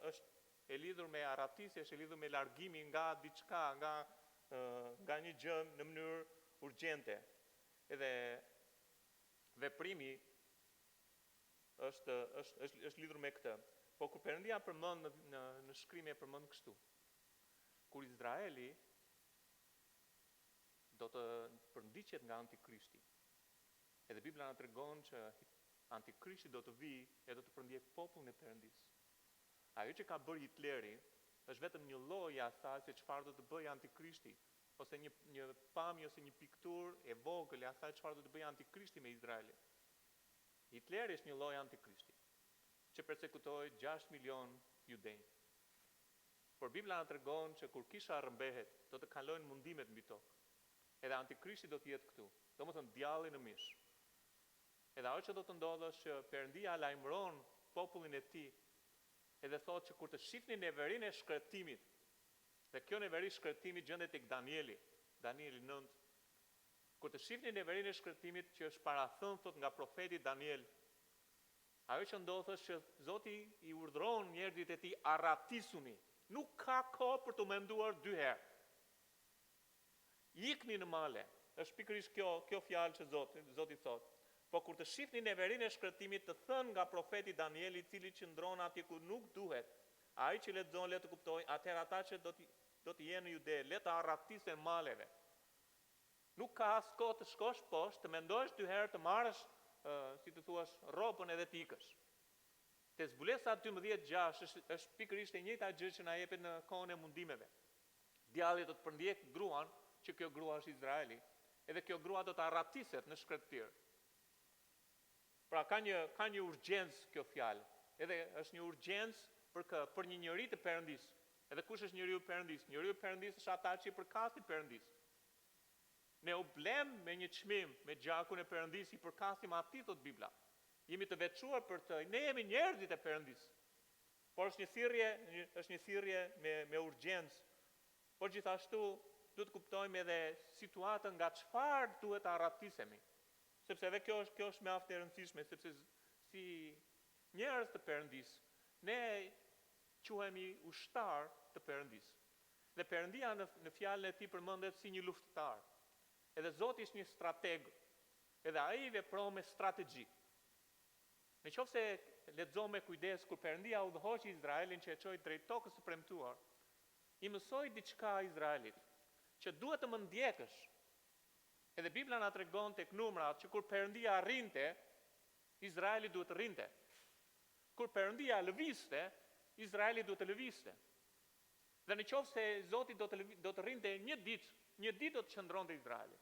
[SPEAKER 3] e lidhur me arratisje, është e lidhur me largimin nga diçka, nga një gjë në mënyrë urgjente. Edhe veprimi është lidhur me këtë. Po kur Perëndia përmend në shkrimje përmend kështu. Kur Izraeli do të përndiqet nga Antikrishti. Edhe Bibla na tregon që Antikrishti do të vijë e do të përndjek popullin e Perëndisë. Ajo që ka bërë Hitleri është vetëm një lloj i asaj se çfarë do të bëjë Antikrishti, ose një pamje ose një pikturë e vogël e asaj çfarë do të bëjë Antikrishti me Izraelin. Hitleri është një lloj Antikrishti që persekutoi 6 milion judej. Por Bibla na tregon që kur Kisha rrëmbehet, do të kalojnë mundimet mbi tokë. Edhe Antikrishti do të jetë këtu, domethënë djalli në mish. Edhe ajo që do të ndodhë është që Perëndia lajmëron popullin e tij, edhe thotë që kur të shihni neverinë e shkretimit, dhe kjo neveri shkretimit gjendet tek Danieli 9, kur të shihni neverinë e shkretimit që është parathënë thot nga profeti Daniel, ajo që ndodh është që Zoti i urdhëron njerëzit e tij arratisuni. Nuk ka kohë për të menduar dy herë. Ikni në male. Është pikërisht kjo fjalë që Zoti thotë. Po kur të shihni neverinë e shkretimit të thënë nga profeti Danieli, i cili qëndron atje ku nuk duhet, ai që lexon le të kuptojë, atëherë ata që do të jenë në Jude, le të arratisen maleve. Nuk ka as kohë të shkosh poshtë, të mendosh dy herë, të marrësh, si të thuash, rrobën edhe të ikësh. Te Zbulesa 12:6 është pikërisht e njëjta gjë që na jepet në kohën e mundimeve. Djalli do të përndjek gruan, që kjo grua është Izraeli, edhe kjo grua do të arratiset në shkretëtir. Pra ka një urgjencë kjo fjalë. Edhe është një urgjencë për një njeri të Perëndisë. Edhe kush është njeriu Perëndisë? Njeriu Perëndisë është ata që i përkasin Perëndisë. Ne u blem me një çmim, me gjakun e Perëndisë, i përkasim atij thot Bibla. Jemi të veçuar për të, ne jemi njerëzit e Perëndisë. Por është një thirrje me urgjencë. Por gjithashtu duhet të kuptojmë edhe situatën nga çfarë duhet të arratisemi. Sepse edhe kjo është mjaft e rëndësishme, sepse si njerëz të Perëndisë, ne quhemi ushtar të Perëndisë. Dhe Perëndia në fjalën e tij përmendet si një luftëtar. Edhe Zoti është një strateg. Edhe ai vepron me strategji. Nëse lexojmë me kujdes kur Perëndia udhëhoqi Izraelin që e çoi drejt tokës së premtuar, I mësoi diçka Izraelit, që duhet të më ndjekësh. Edhe Bibla na tregon tek numrat që kur Perëndia rrinte, Izraeli duhet të rrinte. Kur Perëndia lëvizte, Izraeli duhet të lëvizte. Dhe në qoftë se Zoti do të rrinte një ditë do të qëndronte Izraeli.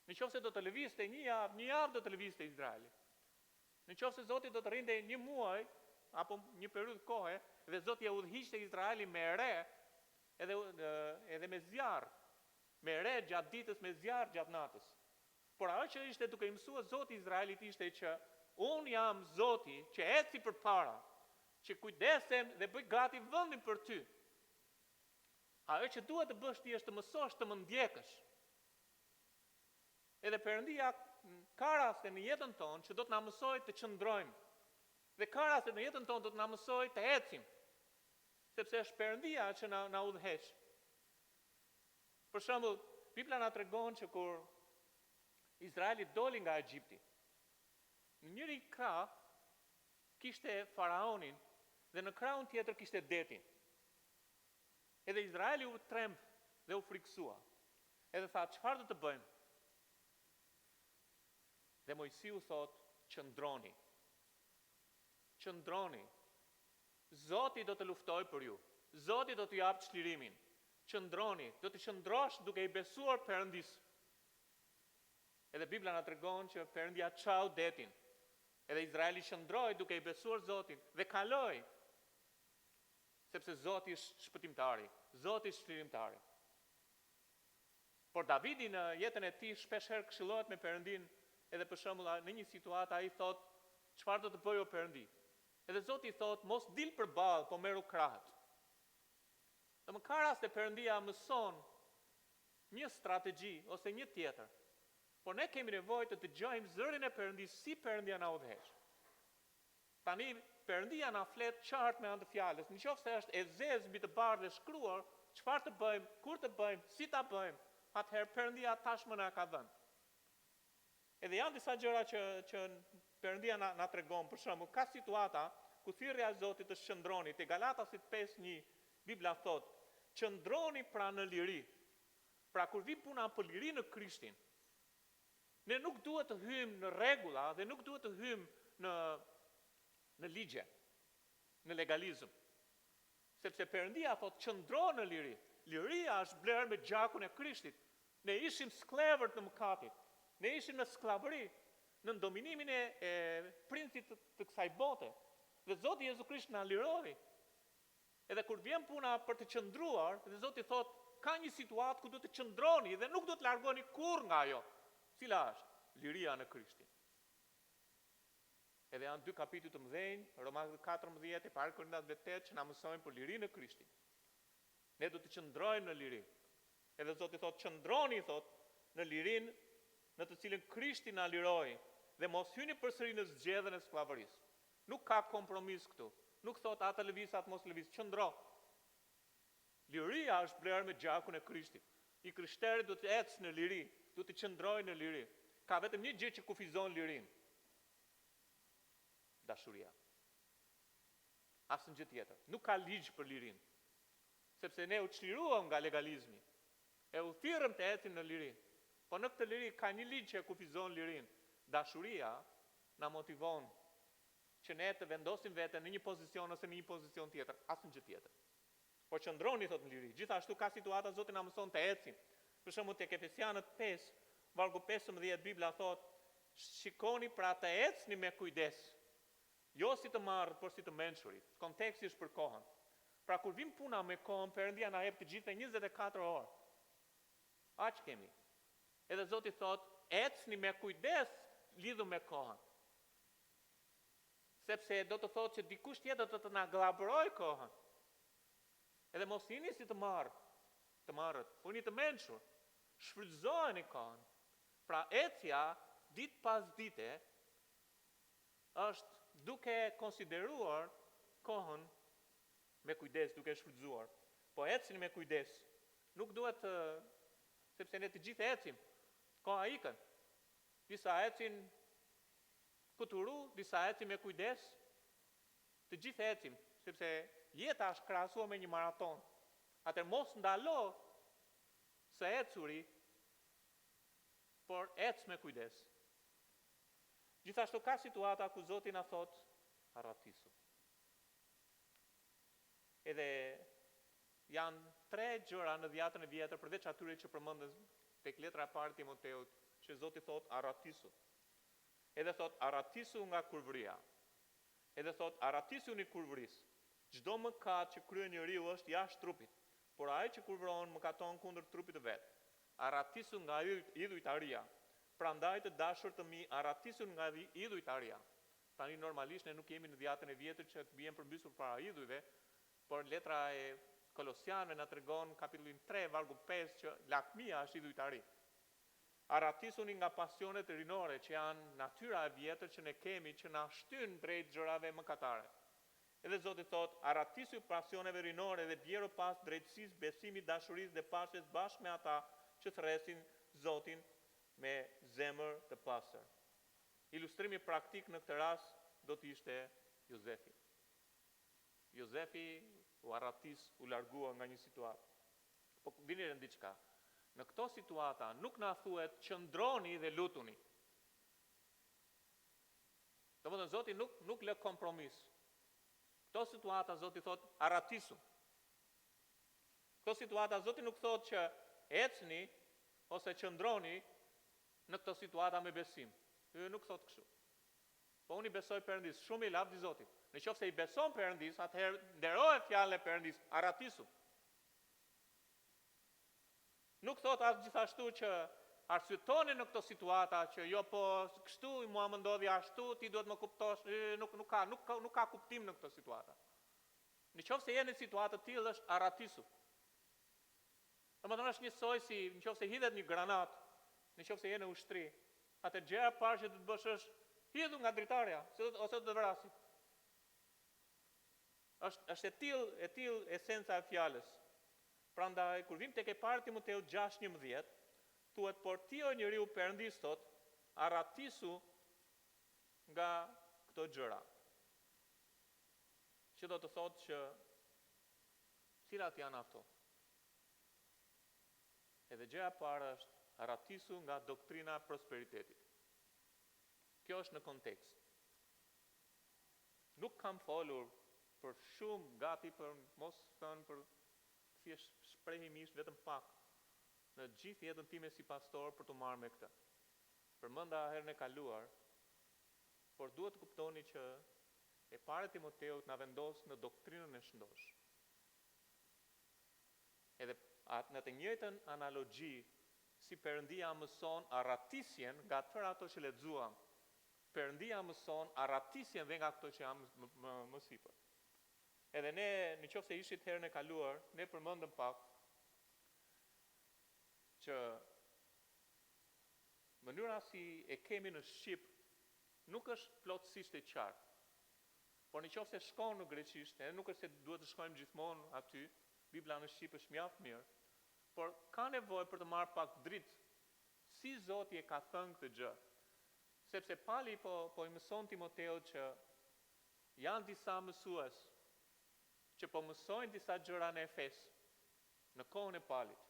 [SPEAKER 3] Në qoftë se do të lëvizte një javë do të lëvizte Izraeli. Në qoftë se Zoti do të rrinte një muaj apo një periudhë kohe dhe Zoti ja udhëhiqte Izraelin me re, edhe me zjarr, me re gjatë ditës, me zjarr gjatë natës. Por ajo që ishte duke i mësuar Zoti Izraelit ishte që unë jam Zoti që eci përpara, që kujdesem dhe bëj gati vendin për ty. Ajo që duhet të bësh ti është të mësosh të më ndjekësh. Edhe Perëndia ka raste në jetën tonë që do të na mësojë të qëndrojmë. Dhe ka raste në jetën tonë do të na mësojë të ecim. Sepse është Perëndia që na udhëheq. Për shembull, Bibla na tregon që kur Izraeli doli nga Egjipti, në njëri krah kishte faraonin dhe në krahun tjetër kishte detin. Edhe Izraeli u tremb dhe u friksua. Edhe tha, çfarë do të bëjmë? Dhe Mojsiu thot, qëndroni. Qëndroni. Zoti do të luftoj për ju. Zoti do të jap çlirimin. Qëndroni, do të qëndrosh duke i besuar Perëndis. Edhe Bibla na tregon që Perëndia çau detin. Edhe Izraeli qëndroi duke i besuar Zotin dhe kaloi. Sepse Zoti është shpëtimtari, Zoti është çlirimtari. Por Davidi në jetën e tij shpesh herë këshillohet me Perëndin, edhe për shembull në një situatë ai thot, çfarë do të bëj o Perëndi? Edhe Zoti thot, mos dil përballë, po merru krahët. Dhe më ka raste Perëndia mëson një strategji ose një tjetër. Por ne kemi nevojë të dëgjojmë zërin e Perëndis si Perëndia na udhëheq. Tani Perëndia na flet qartë me anë të fjalës. Nëse është e zezë mbi të bardhë dhe shkruar, çfarë të bëjmë, kur të bëjmë, si ta bëjmë, atëherë Perëndia tashmë na ka dhënë. Edhe janë disa gjëra që Perëndia na tregon, për shembull, ka situata ku thirrja e Zotit është qëndroni. Te Galatasit 5:1 Bibla thot, qëndroni pra në liri. Pra kur vi puna për liri në Krishtin, ne nuk duhet të hyjmë në rregulla dhe nuk duhet të hyjmë në ligje, në legalizëm. Sepse Perëndia thot qëndro në liri. Liria është blerë me gjakun e Krishtit. Ne ishim sklavër të mëkatit. Ne ishim në sklavëri, në dominimin e princit të kësaj bote. Dhe Zoti Jezu Krisht na liroi. Edhe kur vjen puna për të qëndruar, dhe Zoti thot, ka një situatë ku do të qëndroni dhe nuk do të largoni kurrë nga ajo. Cila është? Liria në Krishtin. Edhe janë 2 kapituj të mëdhenj, Romakët 14 e parë Korintasve 8 që na mësojnë për liri në Krishtin. Ne do të qëndrojmë në liri. Edhe Zoti thot, qëndroni thot në lirin në të cilën Krishti na liroi dhe mos hyni përsëri në zgjedhjen e skllavërisë. Nuk ka kompromis këtu. Nuk thot atë lëviz atë mos lëviz, qëndro. Liria është blerë me gjakun e Krishtit. I krishterët do të ecë në liri, do të qëndrojë në liri. Ka vetëm një gjë që kufizon lirin. Dashuria. Asnjë gjë tjetër. Nuk ka ligj për lirin. Sepse ne u çliruam nga legalizmi. E u thirrëm të ecim në liri. Po në këtë liri ka një ligj që kufizon lirin. Dashuria na motivon që ne të vendosim veten në një pozicion ose në një pozicion tjetër, asnjë gjë tjetër. Po qëndroni thot në liri. Gjithashtu ka situata Zoti na mëson të ecim. Për shembull tek Efesianët 5, vargu 15 Bibla thot, shikoni pra të ecni me kujdes. Jo si të marrët, por si të mençurit. Konteksti është për kohën. Pra kur vim puna me kohën, Perëndia na jep të gjithë 24 orë. Aq kemi. Edhe Zoti thot, ecni me kujdes lidhur me kohën. Sepse do të thotë që dikush tjetër do të na gllabrojë kohën. Edhe mos jeni si të marrët, po jeni të mençur. Shfrytëzojeni kohën. Pra ecja ditë pas dite është duke konsideruar kohën me kujdes, duke shfrytëzuar. Po ecni me kujdes. Nuk duhet sepse ne të gjithë ecim. Koha ikën. Disa ecin kuturu, disa ecim me kujdes. Të gjithë ecim, sepse jeta është krahasuar me një maraton. Atëherë mos ndalo së ecuri, por ec me kujdes. Gjithashtu ka situata ku Zoti na thot arratisu. Edhe janë 3 gjëra në Dhjetën e Vjetër, përveç atyre që përmendën tek letra e parë Timoteut, që Zoti thot arratisu. Edhe thot arratisu nga kurvëria. Edhe thot arratisuni kurvërisë. Çdo mëkat që kryen njeriu është jashtë trupit, por ai që kurvëron mëkaton kundër trupit të vet. Arratisu nga idhujtaria. Prandaj të dashur të mi, arratisun nga idhujtaria. Tani normalisht ne nuk jemi në Dhjetën e Vjetër që të bien përmbysur para idhujve, por letra e Kolosianëve na tregon kapitullin 3 vargu 5 që lakmia është idhujtari. Arratisuni nga pasionet rinore që janë natyra e vjetër që ne kemi që na shtyn drejt gjërave mëkatare. Edhe Zoti thot, arratisu pasioneve rinore dhe bjero pas drejtësisë, besimit, dashurisë dhe paqes bashkë me ata që thresin Zotin me zemër të pastër. Ilustrimi praktik në këtë rast do të ishte Jozefi. Jozefi u arratis, u largua nga një situatë. Po vini në diçka. Në këto situata nuk na thuhet qëndroni dhe lutuni. Domethënë Zoti nuk lë kompromis. Këto situata Zoti thot arratisu. Këto situata Zoti nuk thot që ecni ose qëndroni në këto situata me besim. Nuk thot kështu. Po unë i besoj Perendis, shumë i lavdi Zotit. Në qoftë se i beson Perendis, atëherë nderohet fjalën e Perendis, arratisu. Nuk thot as gjithashtu që arsyetoni në këto situata që jo po kështu mua më ndodhi ashtu, ti duhet më kuptosh, nuk ka kuptim në këto situata. Në qoftë se jeni në situatë të tillë është arratisu. Domethënë është njësoj si në qoftë se hidhet një granat, në qoftë se jeni në ushtri, atë gjëja e parë që do të bësh është hidhu nga dritarja, ose do të vrasi. Është e tillë esenca e fjalës. Prandaj kur vim tek e parë Timoteu 6:11, thuhet por ti o njeriu Perëndis thot, arratisu nga këto gjëra. Që do të thotë që cilat janë ato? Edhe gjëja e parë është arratisu nga doktrina e prosperitetit. Kjo është në kontekst. Nuk kam folur për shumë gati për mos thënë për thjesht shprehimisht vetëm pak në gjithë jetën time si pastor për të marrë me këtë. Përmenda herën e kaluar, por duhet të kuptoni që e para Timoteut na vendos në doktrinën e shëndosh. Edhe në të njëjtën analogji si Perëndia mëson arratisjen nga tërë ato që lexuam, Perëndia mëson arratisjen dhe nga ato që janë më sipër. Edhe ne, në qoftë se ishit herën e kaluar, ne përmendëm pak që mënyra si e kemi në Shqip nuk është plotësisht e qartë. Por në qoftë se shkon në greqisht, nuk është se duhet të shkojmë gjithmonë aty, Bibla në Shqip është mjaft mirë, por ka nevojë për të marrë pak dritë si Zoti e ka thënë këtë gjë. Sepse Pali po i mëson Timoteut që janë disa mësues që po mësojnë disa gjëra në Efes në kohën e Palit.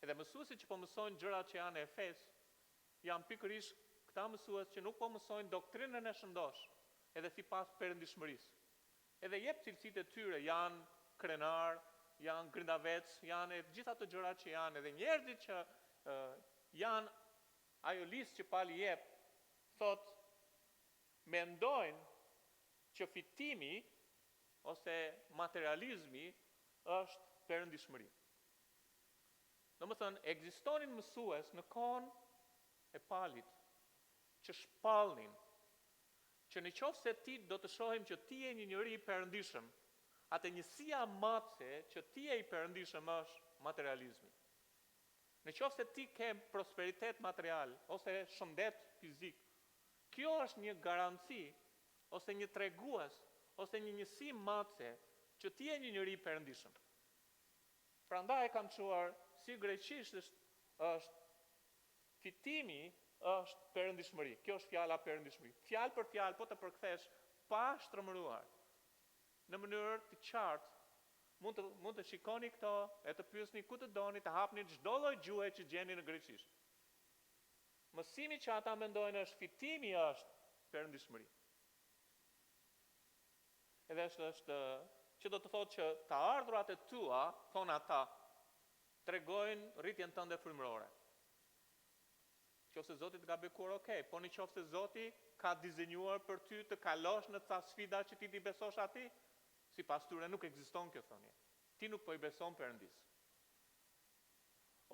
[SPEAKER 3] Edhe mësuesit që po mësojnë gjëra që janë në Efes janë pikërisht këta mësues që nuk po mësojnë doktrinën e shëndosh, edhe sipas perëndishmërisë. Edhe jep cilësitë e tyre, janë krenar, janë grindavec, janë gjitha të gjëra që janë, edhe njerëzit që janë ajo listë që Pali jep, thot mendojnë që fitimi ose materializmi është perëndishmëri. Domethënë ekzistonin mësues në kohën e Palit që shpallnin që në qoftë se ti do të shohim që ti je një njeri i perëndishëm, atë njësia matse që ti je i perëndishëm është materializmi. Në qoftë se ti ke prosperitet material ose shëndet fizik, kjo është një garanci ose një tregues ose një njësi matse që ti je një njeri i perëndishëm. Prandaj e kam çuar si greqisht është fitimi është perëndishmëri. Kjo është fjala perëndishmëri. Fjalë për fjalë po të përkthesh pa shtrëmëruar në mënyrë të qartë mund të shikoni këto, e të pyesni ku të doni, të hapni çdo lloj gjuhë që gjeni në greqisht. Mësimi që ata mendojnë është fitimi është perëndishmëri. Edhe është që do të thotë që të ardhurat e tua, thonë ata, tregojnë rritjen tënde frymërore. Qofse Zoti të ka bekuar, okay, po në qofse Zoti ka dizenjuar për ty të kalosh në ca sfida që ti t'i besosh atij, sipas tyre nuk ekziston kjo thënie. Ti nuk po i beson Perëndis.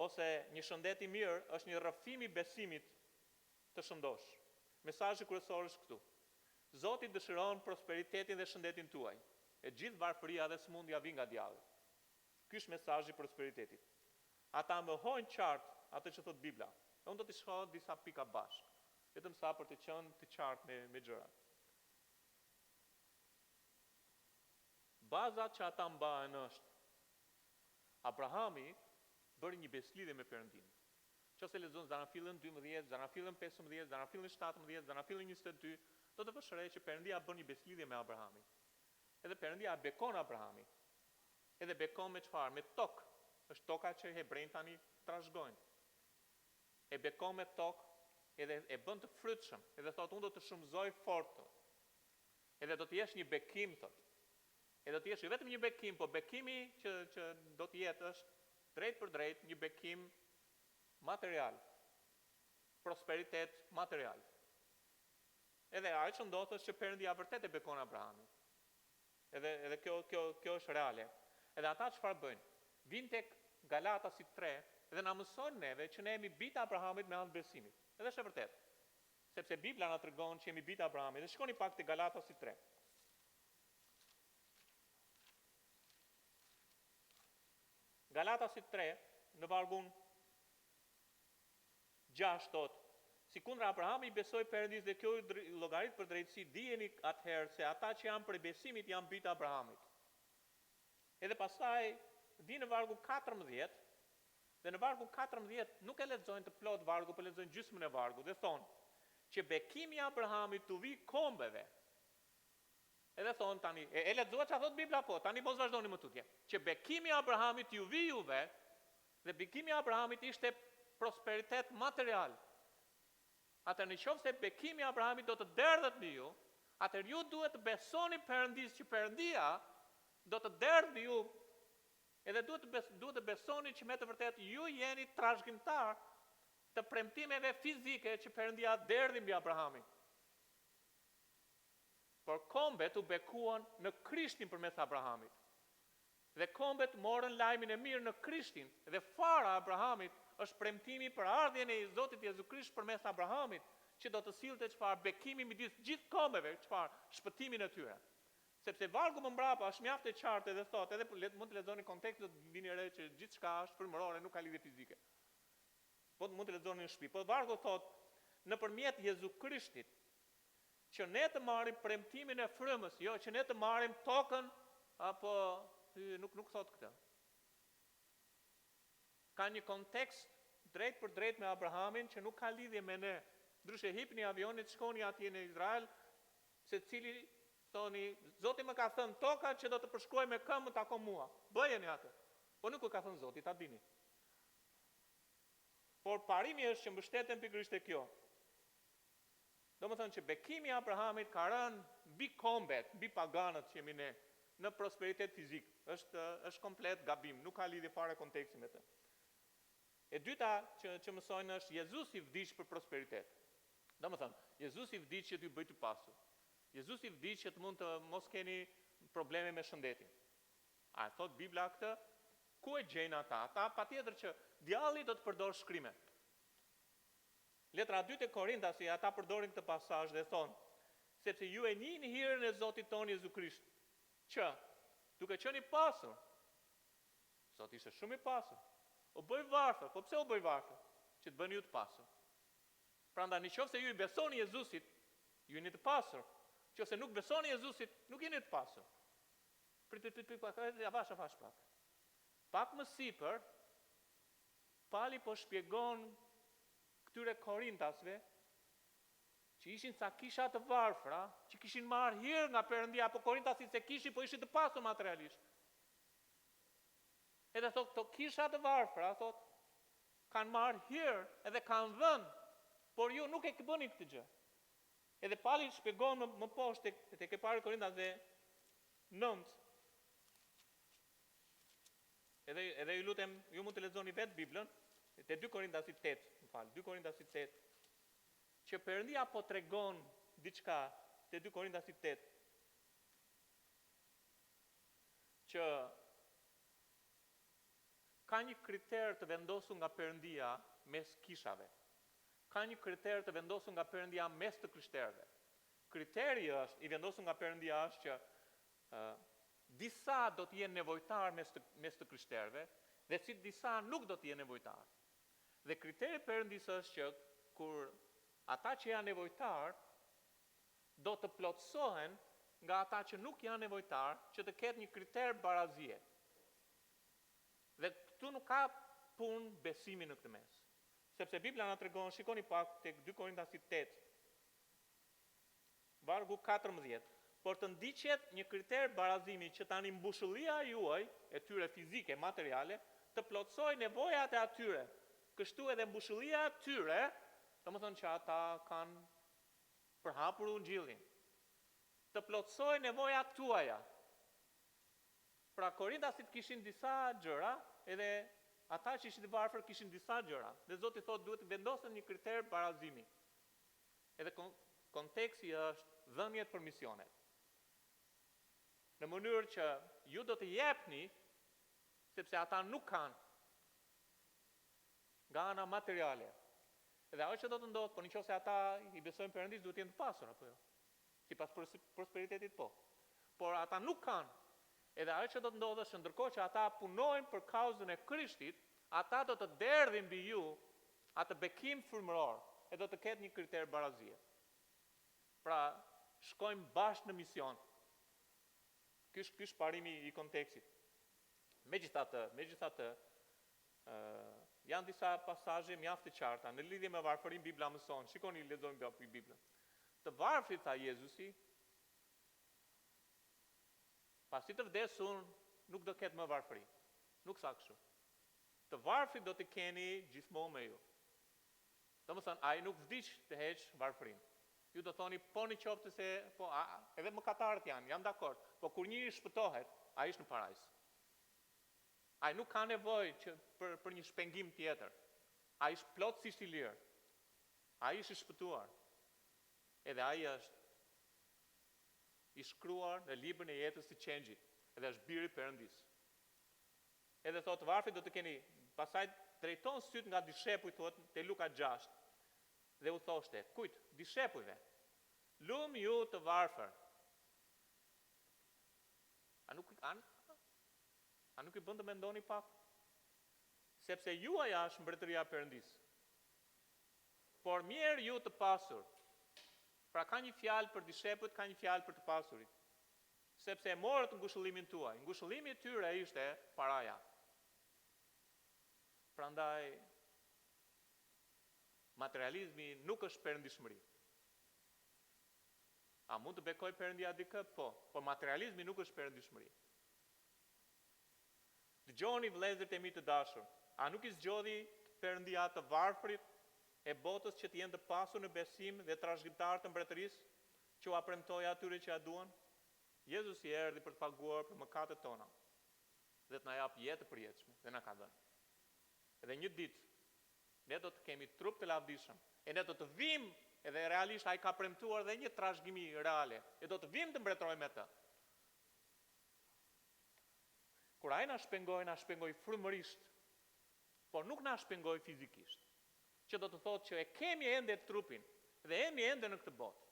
[SPEAKER 3] Ose një shëndet i mirë është një rrëfim i besimit të shëndosh. Mesazhi kryesor është këtu. Zoti dëshiron prosperitetin dhe shëndetin tuaj. E gjithë varfëria dhe smundja vjen nga djalli. Ky është mesazhi i prosperitetit. Ata mohojnë qartë atë që thot Bibla. Unë do të shoh disa pika bashkë, vetëm sa për të qenë të qartë me gjërat. Baza që ata mbajnë është Abrahami bëri një beslidhje me Perëndin. Nëse lexon Zanafillën 12, Zanafillën 15, Zanafillën 17, Zanafillën 22, do të vësh re që Perëndia bën një beslidhje me Abrahamin. Edhe Perëndia bekon Abrahamin. Edhe bekon me çfarë? Me tokë. Është toka që hebrejt tani trashëgojnë. E bekon me tokë, edhe e bën të frytshëm, edhe thotë unë do të shumëzoj fort. Edhe do të jesh një bekim thotë. Edhe do të jesh vetëm një bekim, po bekimi që do të jetë është drejt për drejt një bekim material. Prosperitet material. Edhe ai që ndodh është që Perëndia vërtet e bekon Abrahamin. Edhe kjo është reale. Edhe ata çfarë bëjnë? Vinë tek Galatasit 3 dhe na mësojnë neve që ne jemi bitë Abrahamit me anë të besimit. Edhe është e vërtetë. Sepse Bibla na tregon që jemi bitë Abrahamit. Dhe shikoni pak te Galatasit 3. Galatasit 3 në vargun 6 thotë: Sikundra Abrahami besoi Perëndis dhe kjo i llogarit për drejtësi, dijeni atëherë se ata që janë prej besimit janë bitë Abrahamit. Edhe pastaj vi në vargu 14, dhe në vargu 14 nuk e lexojnë të plot vargu, por lexojnë gjysmën e vargut dhe thonë që bekimi i Abrahamit u vi kombeve. Edhe thonë tani, e lexuat çfarë thot Bibla po, tani mos vazhdoni më tutje. Që bekimi i Abrahamit ju vi juve, dhe bekimi i Abrahamit ishte prosperitet material. Atëherë në qoftë se bekimi i Abrahamit do të derdhet mbi ju, atëherë ju duhet të besoni Perëndis që Perëndia do të derdhë ju, edhe duhet të besoni që me të vërtet ju jeni trashëgimtar të premtimeve fizike që Perëndia derdhi mbi Abrahamin. Por kombet u bekuan në Krishtin përmes Abrahamit. Dhe kombet morën lajmin e mirë në Krishtin, dhe fara e Abrahamit është premtimi për ardhjen e Zotit Jezu Krisht përmes Abrahamit, që do të sillte çfarë bekimi midis gjithë kombeve, çfarë shpëtimin e tyre. Sepse vargu më mbrapa është mjaft e qartë dhe thotë, edhe mund të lexoni kontekstin, do të vini re që gjithçka është frymërore, nuk ka lidhje fizike. Po mund të lexoni në shtëpi. Po vargu thotë nëpërmjet Jezu Krishtit që ne të marrim premtimin e frymës, jo që ne të marrim tokën apo nuk thot këtë. Ka një kontekst drejt për drejt me Abrahamin që nuk ka lidhje me ne. Ndryshe hipni avionit, shkoni atje në Izrael, se cili thoni, Zoti më ka thënë toka që do të përshkruaj me këmbë të ako mua. Bëjeni atë. Po nuk u ka thënë Zoti, ta dini. Por parimi është që mbështeten pikërisht e kjo. Do më thënë që bekimi i Abrahamit ka rënë mbi kombet, mbi paganët që jemi ne, në prosperitet fizik. Është komplet gabim, nuk ka lidhje fare konteksti me të. E dyta që mësojnë është Jezusi i vdiq për prosperitet. Do më thënë, Jezusi i vdiq që t'ju bëj të pasur. Jezusi i vdiq që të mund të mos keni probleme me shëndetin. A thot Bibla këtë? Ku e gjejnë ata? Ata patjetër që djalli do të përdor shkrime. Letra 2 te Korintasi, ata përdorin këtë pasazh dhe thonë, sepse ju e njihni hirën e Zotit tonë Jezu Krisht, që duke qenë i pasur, Zoti ishte shumë i pasur, u bëj varfër. Po pse u bëj varfër? Që të bëni ju të pasur. Prandaj nëse ju i besoni Jezusit, ju jeni të pasur. Nëse nuk besoni Jezusit, nuk jeni të pasur. Avash pak. Pak më sipër, Pali po shpjegon këtyre Korintasve që ishin ca kisha të varfra, që kishin marrë hir nga Perëndia, po Korintasit se kishin po ishin të pasur materialisht. Edhe thot, këto kisha të varfra, thot, kanë marrë hir edhe kanë dhënë, por ju nuk e bëni këtë gjë. Edhe Pali shpjegon më poshtë tek e parë Korintase 9. Edhe ju lutem, ju mund të lexoni vetë Biblën, te 2 Korintasi 8, më 2 Korintasi 8. Që Perëndia po tregon diçka te 2 Korintasi 8. Që ka një kriter të vendosur nga Perëndia mes kishave. Ka një kriter të vendosur nga Perëndia mes të krishterëve. Kriteri është i vendosur nga Perëndia është që disa do të jenë nevojtar mes të krishterëve dhe si disa nuk do të jenë nevojtar. Dhe kriteri Perëndisë është që kur ata që janë nevojtar do të plotësohen nga ata që nuk janë nevojtar, që të ketë një kriter barazie. Dhe këtu nuk ka punë besimi në këtë mes. Sepse Biblia na tregon, shikoni pak tek 2 Korintasi 8, vargu 14, por të ndiqet një kriter barazimi që tani mbushullia juaj, e tyre fizike, materiale, të plotësoj nevojat e atyre. Kështu edhe mbushullia e tyre, domethënë që ata kanë përhapur ungjillin, të plotësoj nevojat tuaja. Pra Korintasit kishin disa gjëra, edhe ata që ishin të varfër kishin disa gjëra. Dhe Zoti thotë duhet të vendosen një kriter barazimi. Edhe konteksti është dhënjet për misionet. Në mënyrë që ju do të jepni, sepse ata nuk kanë nga ana materiale. Edhe ajo që do të ndodhë, por nëse ata i besojnë Perëndis, duhet të jenë të pasur apo jo? Sipas prosperitetit po. Por ata nuk kanë. Edhe ajo që do të ndodhë është ndërkohë që ata punojnë për kauzën e Krishtit, ata do të derdhin mbi ju atë bekim frymëror, e do të ketë një kriter barazie. Pra, shkojmë bashkë në mision. Ky është parimi i kontekstit. Megjithatë, janë disa pasazhe mjaft të qarta në lidhje me varfërinë Bibla mëson. Shikoni, lexojmë Biblën. Të varfrit tha Jezusi, pasi të vdesun, nuk do ketë më varfëri. Nuk sa kështu. Të varfrit do të keni gjithmonë me ju. Domethënë, ai nuk vdiq të heq varfërinë. Ju do thoni, po në qoftë se, po, edhe mëkatarët janë, jam dakord. Po kur njëri shpëtohet, ai është në parajs. Ai nuk ka nevojë për një shpengim tjetër. Ai është plotësisht i lirë. Ai është i shpëtuar. Edhe ai është i shkruar në librin e jetës së qengjit, edhe është biri Perëndis. Edhe thotë varfrit do të keni, pasaj drejton syt nga dishepujt, thotë te Luka 6. Dhe u thoshte, kujt? Dishepujve. Lum ju të varfër. A nuk i bën të mendoni pak? Sepse juaja është mbretëria e Perëndis. Por mirë ju të pasur. Pra ka një fjalë për dishepujt, ka një fjalë për të pasurit. Sepse e morët ngushëllimin tuaj. Ngushëllimi i tyre ishte paraja. Prandaj materializmi nuk është perëndishmëri. A mund të bekoj Perëndia dikë? Po, por materializmi nuk është perëndishmëri. Dëgjoni vëllezërit e mi të dashur, a nuk i zgjodhi Perëndia të varfrit e botës që të jenë të pasur në besim dhe trashëgimtar të mbretërisë, që u premtoi atyre që ja duan? Jezusi erdhi për të paguar për mëkatet tona dhe të na jap jetë të përjetshme, dhe na ka dhënë. Edhe një ditë ne do të kemi trup të lavdishëm, e ne do të vim, edhe realisht ai ka premtuar dhe një trashëgimi reale, e do të vim të mbretërojmë me të. Kur ai na shpengoi frymërisht, por nuk na shpengoi fizikisht. Që do të thotë që e kemi ende trupin dhe jemi ende në këtë botë.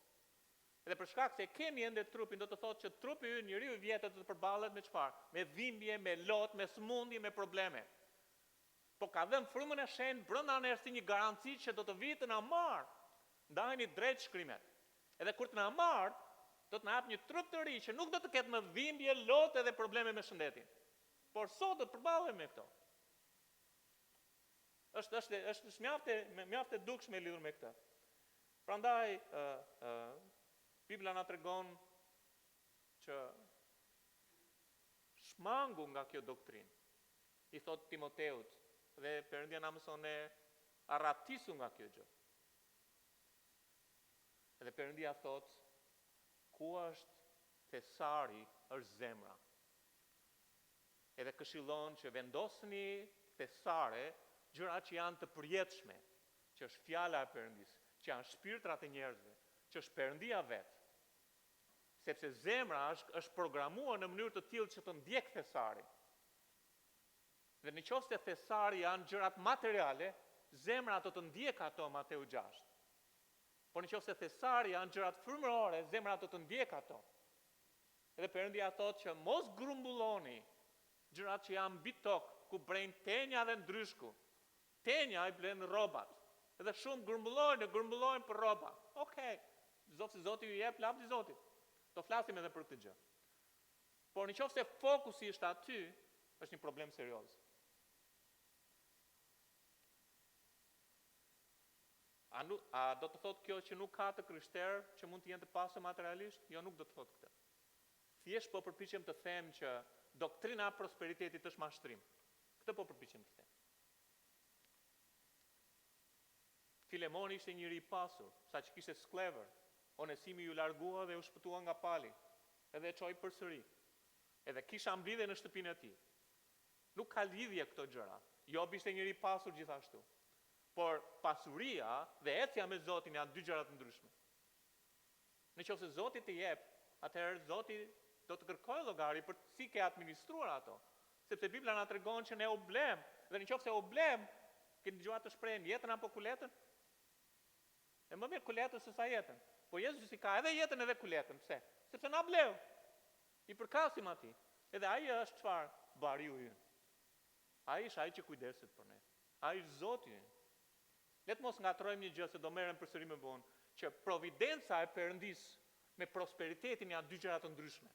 [SPEAKER 3] Dhe për shkak se e kemi ende trupin, do të thotë që trupi ynë, njeriu i vjetër, do të përballet me çfarë? Me dhimbje, me lot, me sëmundje, me probleme. Po ka dhënë frymën e shenjtë brenda nesh si një garanci që do të vijë të na marr. Ndajeni drejt shkrimet. Edhe kur të na marr, do të na jap një trup të ri që nuk do të ketë më dhimbje, lot edhe probleme me shëndetin. Por sot do të përballem me këto. Është mjaft e dukshme lidhur me këtë. Prandaj Bibla na tregon që shmangu nga kjo doktrinë. i thot Timoteut, dhe Perëndia na mëson ne arratisu nga kjo gjë. Edhe Perëndia thot, ku është thesari është zemra. Edhe këshillon që vendosni thesare gjëra që janë të përjetshme, që është fjala e Perëndisë, që janë shpirtrat e njerëzve, që është Perëndia vetë. Sepse zemra është programuar në mënyrë të tillë që të ndjek thesari. Dhe në qoftë se thesari janë gjërat materiale, zemra do të ndjek ato, Mateu 6. Por në qoftë se thesari janë gjërat frymërore, zemra do të ndjek ato. Edhe Perëndia thotë që mos grumbulloni gjërat që janë mbi tokë, ku brejnë tenja dhe ndryshku. Tenja i blen rrobat. Edhe shumë grumbullojnë për rroba. Okej, Zoti ju jep lavdi Zotit. Do flasim edhe për këtë gjë. Por në qoftë se fokusi është aty, është një problem serioz. A do të thotë kjo që nuk ka të krishterë që mund të jenë të pasur materialisht? Jo, nuk do të thotë këtë. Thjesht po përpiqem të them që doktrina e prosperitetit është mashtrim. Këtë po përpiqem të them. Filemoni ishte njëri i pasur, saqë kishte sklever. Onesimi ju largua dhe u shpëtua nga pali, edhe e çoi përsëri. Edhe Kisha mblidhe në shtëpinë e tij. Nuk ka lidhje këto gjëra. Job ishte njëri i pasur gjithashtu. Por pasuria dhe ecja me Zotin janë dy gjëra të ndryshme. Nëse Zoti të jep, atëherë Zoti do të kërkojë llogari për si ke administruar ato. Sepse Bibla na tregon që ne u blem, dhe nëse u blem, keni dëgjuar të shprehen jetën apo kuletën? E më mirë kuletën se sa jetën. Po Jezusi ka edhe jetën edhe kuletën. Pse? Sepse na bleu. I përkasim atij. Edhe ai është çfarë? Bariu ynë. Ai është ai që kujdeset për ne. Ai është Zoti ynë. Le të mos ngatrojmë një gjë se do merrem përsëri më vonë, që providenca e Perëndisë me prosperitetin janë dy gjëra të ndryshme.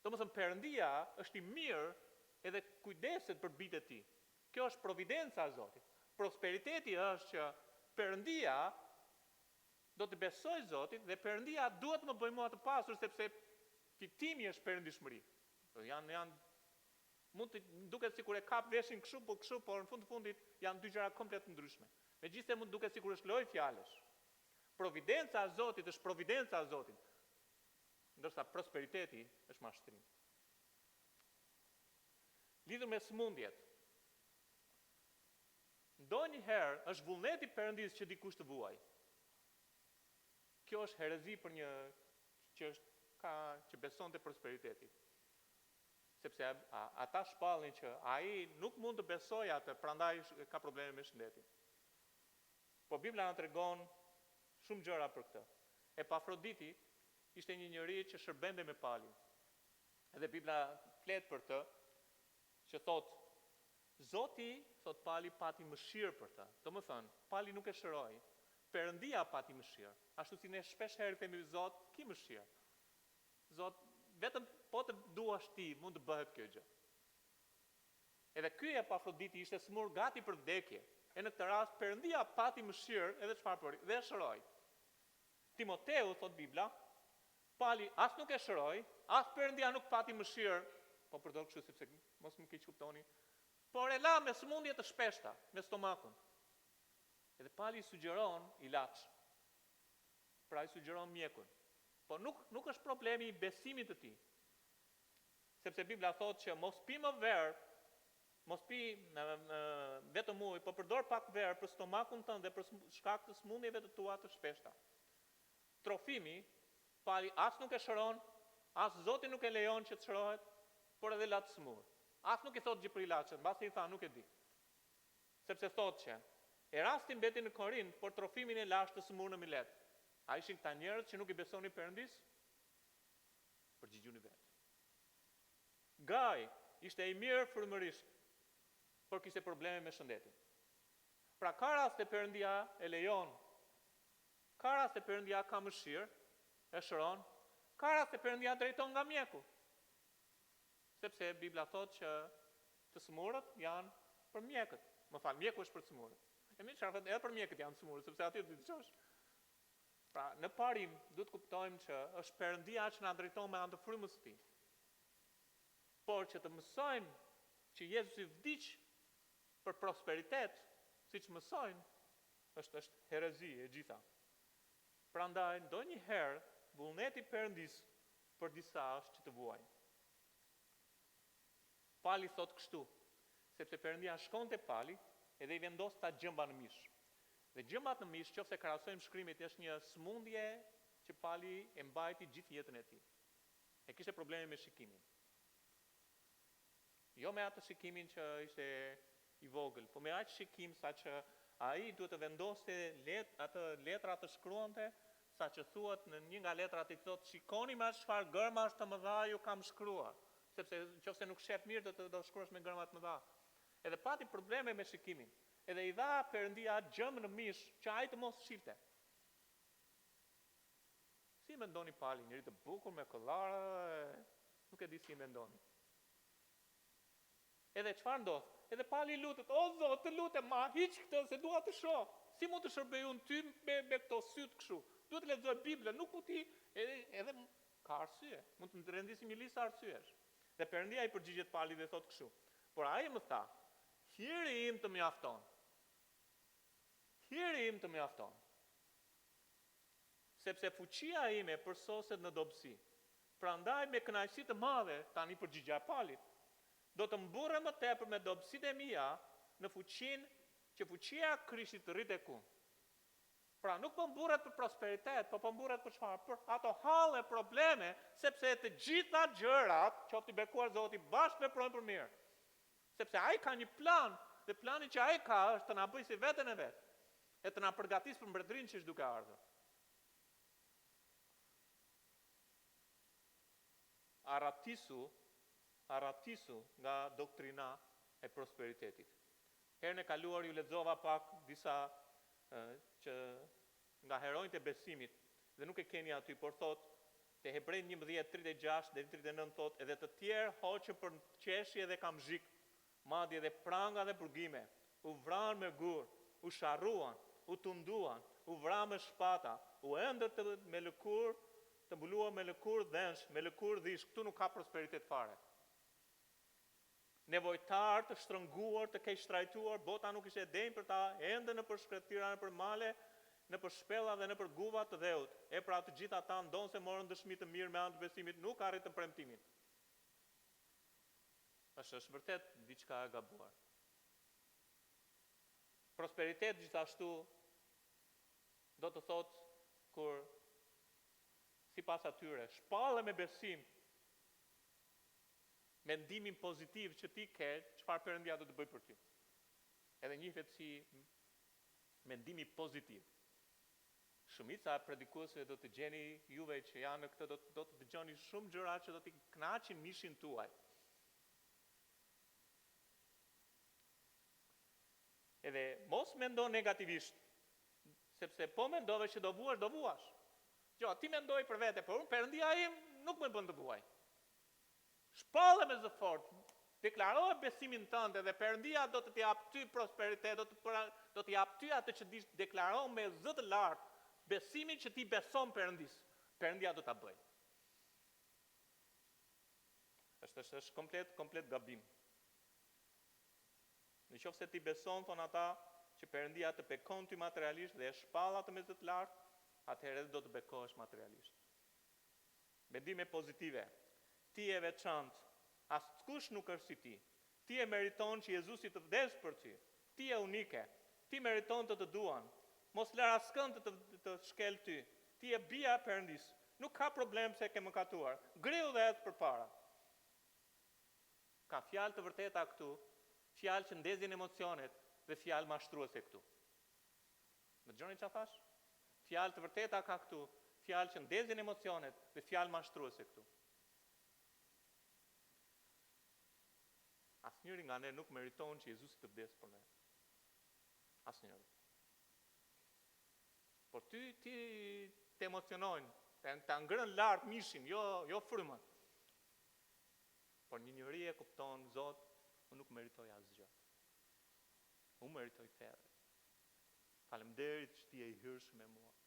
[SPEAKER 3] Domethënë Perëndia është i mirë edhe kujdeset për bijtë e tij. Kjo është providenca e Zotit. Prosperiteti është që Perëndia do të besoj Zotit dhe Perëndia duhet më bëjë mua të pasur sepse fitimi është perëndishmëri. Janë mund të duket sikur e kap veshin kështu, por në fund të fundit janë dy gjëra komplet ndryshme. Megjithëse mund duket sikur është lojë fjalësh. Providenca e Zotit është providenca e Zotit, ndërsa prosperiteti është mashtrim. Lidhur me sëmundjet. Ndonjëherë është vullneti Perëndisë që dikush të vuaj. Kjo është herezi për një që beson te prosperiteti. Sepse ata shpallin që ai nuk mund të besojë atë, prandaj ka probleme me shëndetin. Po Bibla na tregon shumë gjëra për këtë. Epafroditi ishte një njeri që shërbente me palin. Edhe Bibla flet për të, që thot Zoti, thot pali, pati mëshirë për të. Domethënë, pali nuk e shëroi. Perëndia pati mëshirë. Ashtu si ne shpesh herë themi Zot, ki mëshirë. Zot, vetëm po të duash ti, mund të bëhet kjo gjë. Edhe ky Epafroditi ishte smur gati për vdekje. E në këtë rast Perëndia pati mëshirë edhe çfarë bëri? Dhe e shëroi. Timoteu, thot Bibla, pali as nuk e shëroi, as Perëndia nuk pati mëshirë, po përdor kështu sepse mos më keq kuptoni, por e la me sëmundje të shpeshta, me stomakun. Edhe pali sugjeron ilaç. Pra i sugjeron mjekun. Po nuk është problemi i besimit të tij. Sepse Bibla thotë që mos pi më verë, mos pi vetëm ujë, po përdor pak verë për stomakun tënd dhe për shkak të sëmundjeve të tua të shpeshta. Trofimi, pali as nuk e shëron, as Zoti nuk e lejon që të shërohet, por edhe la të smur. As nuk i thot gjë për ilaçet, mbasi i tha nuk e di. Sepse thotë që Erasti mbeti në Korint, por Trofimin e lash të smur në Milet. A ishin këta njerëz që nuk i besoni Perëndis? Përgjigjuni vetë. Gaj ishte i mirë frymërisht, por kishte probleme me shëndetin. Pra ka raste Perëndia e lejon, ka raste Perëndia ka mëshirë, e shëron, ka raste Perëndia drejton nga mjeku. Sepse Bibla thotë që të smurët janë për mjekët. Mjeku është për të smurët. E mirë çfarë edhe për mjekët janë të smurët, sepse aty do të dëgjosh. Pra, në parim duhet të kuptojmë që është Perëndia që na drejton me anë të frymës së tij. Por që të mësojmë që Jezusi vdiq për prosperitet, siç mësojnë, është herezi e gjitha. Prandaj ndonjëherë vullneti Perëndis për disa është që të vuajnë. Pali thot kështu, sepse Perëndia shkonte pali edhe i vendos ta gjëmba në mish. Dhe gjëmbat në mish, qofse krahasojmë shkrimit, është një smundje që pali e mbajti gjithë jetën e tij. E kishte probleme me shikimin. Jo me atë shikimin që ishte i vogël, po me aq shikim sa që ai duhet të vendoste atë letra të shkruante, sa që thuhet në një nga letrat i thotë shikoni me çfarë gërmash të mëdha ju kam shkruar, sepse nëse nuk shef mirë do shkruash me gërma të mëdha. Edhe pati probleme me shikimin. Edhe i dha Perëndia gjëmë në mish që ai të mos shifte. Si mendoni pali, njëri të bukur me kollara, nuk e di si mendoni. Edhe çfarë ndodh? Edhe pali lutet, o Zot, të lutem, ma hiq këtë se dua të shoh. Si mund të shërbej unë ty me këto syt kështu? Duhet të lexoj Biblën, nuk mund ti edhe ka arsye. Mund të rendisim një listë arsyesh. Dhe Perëndia i përgjigjet palit dhe thot kështu. Por ai më tha, hiri im të mjafton. Hiri im të mjafton. Sepse fuqia ime përsoset në dobësi. Prandaj me kënaqësi të madhe, tani përgjigja e palit, do të mburrem më tepër me dobësitë e mia në fuqinë që fuqia e Krishtit rrit tek unë. Pra nuk po mburret për prosperitet, po mburret për çfarë? Për ato halle, probleme, sepse të gjitha gjërat, qoftë i bekuar Zoti, bashkë veprojnë për mirë. Sepse ai ka një plan, dhe plani që ai ka është të na bëjë si veten e vet, e të na përgatisë për mbretërinë që është duke ardhur. Arratisu nga doktrina e prosperitetit. Herën e kaluar ju lexova pak disa që nga heronjtë e besimit, dhe nuk e keni aty, por thot, te Hebrejt 11:36 deri 39 thot, edhe të tjerë hoqën për qeshje dhe kamzhik, madje edhe pranga dhe burgime, u vranë me gur, u sharruan, u tunduan, u vranë me shpata, u ëndër me lëkur, të mbuluar me lëkur dhensh, me lëkur dhish, këtu nuk ka prosperitet fare. Nevojtar të shtrënguar, të keq shtrajtuar, bota nuk ishte denjë për ta, ende në përshkretira, në për male, në për shpella dhe në për guva të dheut. E pra të gjitha ata ndonë se morën dëshmi të mirë me anë të besimit, nuk arritën premtimin. Është vërtet diçka e gabuar. Prosperitet gjithashtu do të thotë kur sipas atyre shpallë me besim, mendimin pozitiv që ti ke, çfarë Perëndia do të bëj për ty. Edhe njihet si mendimi pozitiv. Shumica e predikuesve do të gjeni juve që janë në këtë, do të dëgjoni shumë gjëra që do t'i kënaqin mishin tuaj. Edhe mos mendo negativisht, sepse po mendove që do vuash. Jo, ti mendoj për vete, por unë Perëndia im nuk më bën të vuaj. Shpallë me zë fort, deklaroje besimin tënd dhe Perëndia do të jap ty prosperitet, do të jap ty atë që deklaro me zë të lartë, besimin që ti beson Perëndis. Perëndia do ta bëj. Është komplet gabim. Në qoftë se ti beson, thon ata, që Perëndia të bekon ty materialisht dhe e shpall atë me zë të lartë, atëherë do të bekohesh materialisht. Mendime pozitive. Ti e veçantë, askush nuk është si ti. Ti e meriton që Jezusi të vdes për ty. Ti e unike. Ti meriton të duan. Mos lër askënd të shkel ty. Ti e bia e Perëndis. Nuk ka problem se ke mëkatuar. Griu dhe ecë përpara. Ka fjalë të vërteta këtu, fjalë që ndezin emocionet dhe fjalë mashtruese këtu. Më dëgjoni çfarë thash? Fjalë të vërteta ka këtu, fjalë që ndezin emocionet dhe fjalë mashtruese këtu. Asnjëri nga ne nuk meriton që Jezusi të vdes për ne. Asnjëri. Por ty të emocionojnë, të ngrën lart mishin, jo frymën. Por një njeri e kupton, Zot, unë nuk meritoj asgjë. Unë meritoj thërrje. Faleminderit që ti je i hyrshëm me mua.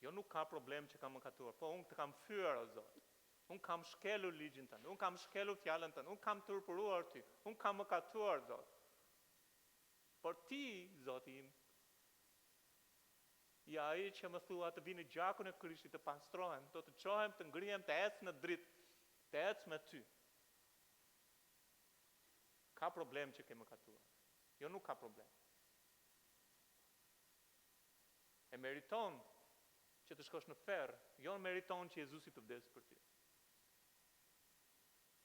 [SPEAKER 3] Jo nuk ka problem që kam mëkatuar, po unë të kam fyer, o Zot. Unë kam shkelur ligjin tënë, unë kam shkelur fjalën tënë, unë kam turpuruar ty, unë kam mëkatuar, Zot. Por ti, Zoti im, i ai që më thua të vini gjakun e Krishtit të pastrohem, do të çohem, të ngrihem, të ecë në dritë, të ecë me ty. Ka problem që ke mëkatuar. Jo, nuk ka problem. E meriton që të shkosh në ferr, jo meriton që Jezusi të vdesë për ty.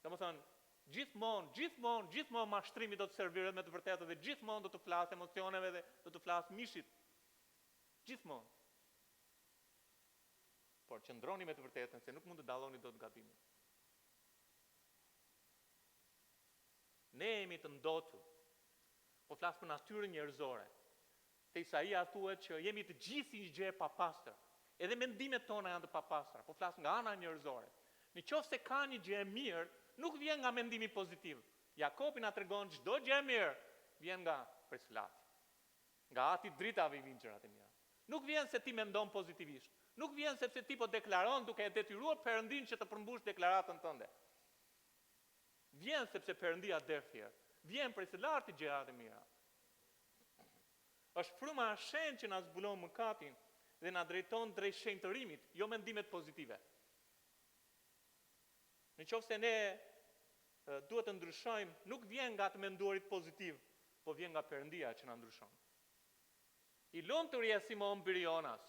[SPEAKER 3] Domethënë, gjithmonë mashtrimi do të serviret me të vërtetë dhe gjithmonë do të flas emocioneve dhe do të flas mishit. Gjithmonë. Por qëndroni me të vërtetën se nuk mund të dalloni dot gabimin. Ne jemi të ndotur. Po flas për natyrën njerëzore. Te Isaia thuhet që jemi të gjithë një gjë e papastër. Edhe mendimet tona janë të papastra, po flas nga ana njerëzore. Në qoftë se ka një gjë e mirë, nuk vjen nga mendimi pozitiv. Jakobi na tregon çdo gjë e mirë vjen nga preslati. Nga ati dritave vijnë gjërat e mira. Nuk vjen se ti mendon pozitivisht. Nuk vjen sepse ti po deklaron duke e detyruar Perëndin që të përmbush deklaratën tënde. Vjen sepse Perëndia der fyer. Vjen prej së larti gjërat e mira. Është fryma e shenjtë që na zbulon mëkatin dhe na drejton drejt shenjtërimit, jo mendimet pozitive. Në qoftë se ne duhet të ndryshojmë, nuk vjen nga të menduarit pozitiv, po vjen nga Perëndia që na ndryshon. I lumtur je Simon Birionas,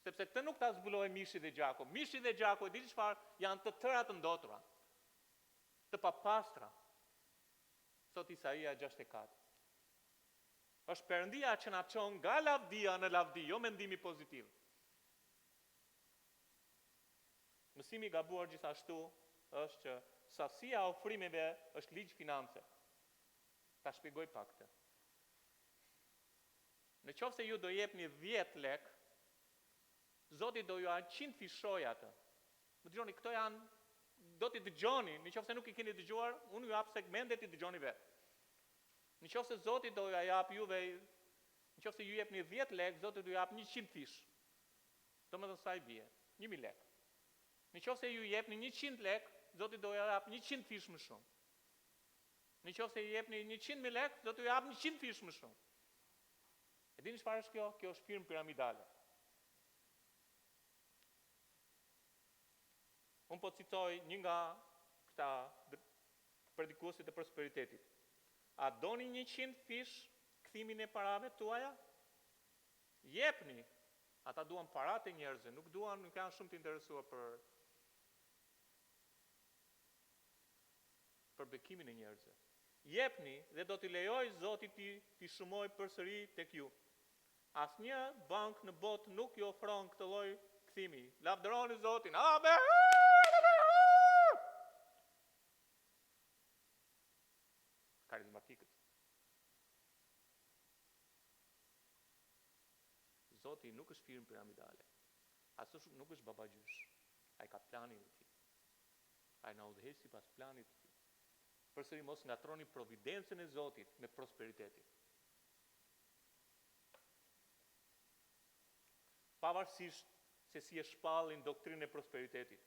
[SPEAKER 3] sepse këtë nuk ta zbuloi mishi dhe gjaku. Mishi dhe gjaku, e di çfarë, janë të tëra të ndotura, të papastra. Thot Isaia 64. Është Perëndia që na çon nga lavdia në lavdi, jo mendimi pozitiv. Mësimi i gabuar gjithashtu është që sasia e ofrimeve është ligj finance. Ta shpjegoj pak këtë. Në qoftë se ju do jepni 10 lek, Zoti do ju 100 fishoj atë. Më dëgjoni, këto janë, do t'i dëgjoni, në qoftë se nuk i keni dëgjuar, unë ju jap segmentet i dëgjoni vetë. Në qoftë se Zoti do ju jap juve, në qoftë se ju jepni 10 lek, Zoti do ju jap 100 fish. Domethënë sa i bie? 1000 lek. Në qoftë se ju jepni 100 lek, Zoti do ju jap 100 fish më shumë. Në qoftë se ju jepni 100.000 lek, Zoti do ju jap 100 fish më shumë. E dini çfarë është kjo? Kjo është firmë piramidale. Unë po citoj një nga këta predikuesit e prosperitetit. A doni 100 fish kthimin e parave tuaja? Jepni. Ata duan paratë e njerëzve, nuk janë shumë të interesuar për bekimin e njerëzve. Jepni dhe do t'i lejoj Zoti t'i shumoj përsëri tek ju. Asnjë bank në botë nuk ju ofron këtë lloj kthimi. Lavdëroni Zotin. Amen. Karizmatikët. Zoti nuk është firmë piramidale. As nuk është babagjysh. Ai ka planin e tij. Ai na udhëheq sipas planit të tij. Përsëri mos ngatroni providencën e Zotit me prosperitetin. Pavarësisht se si e shpallin doktrinën e prosperitetit.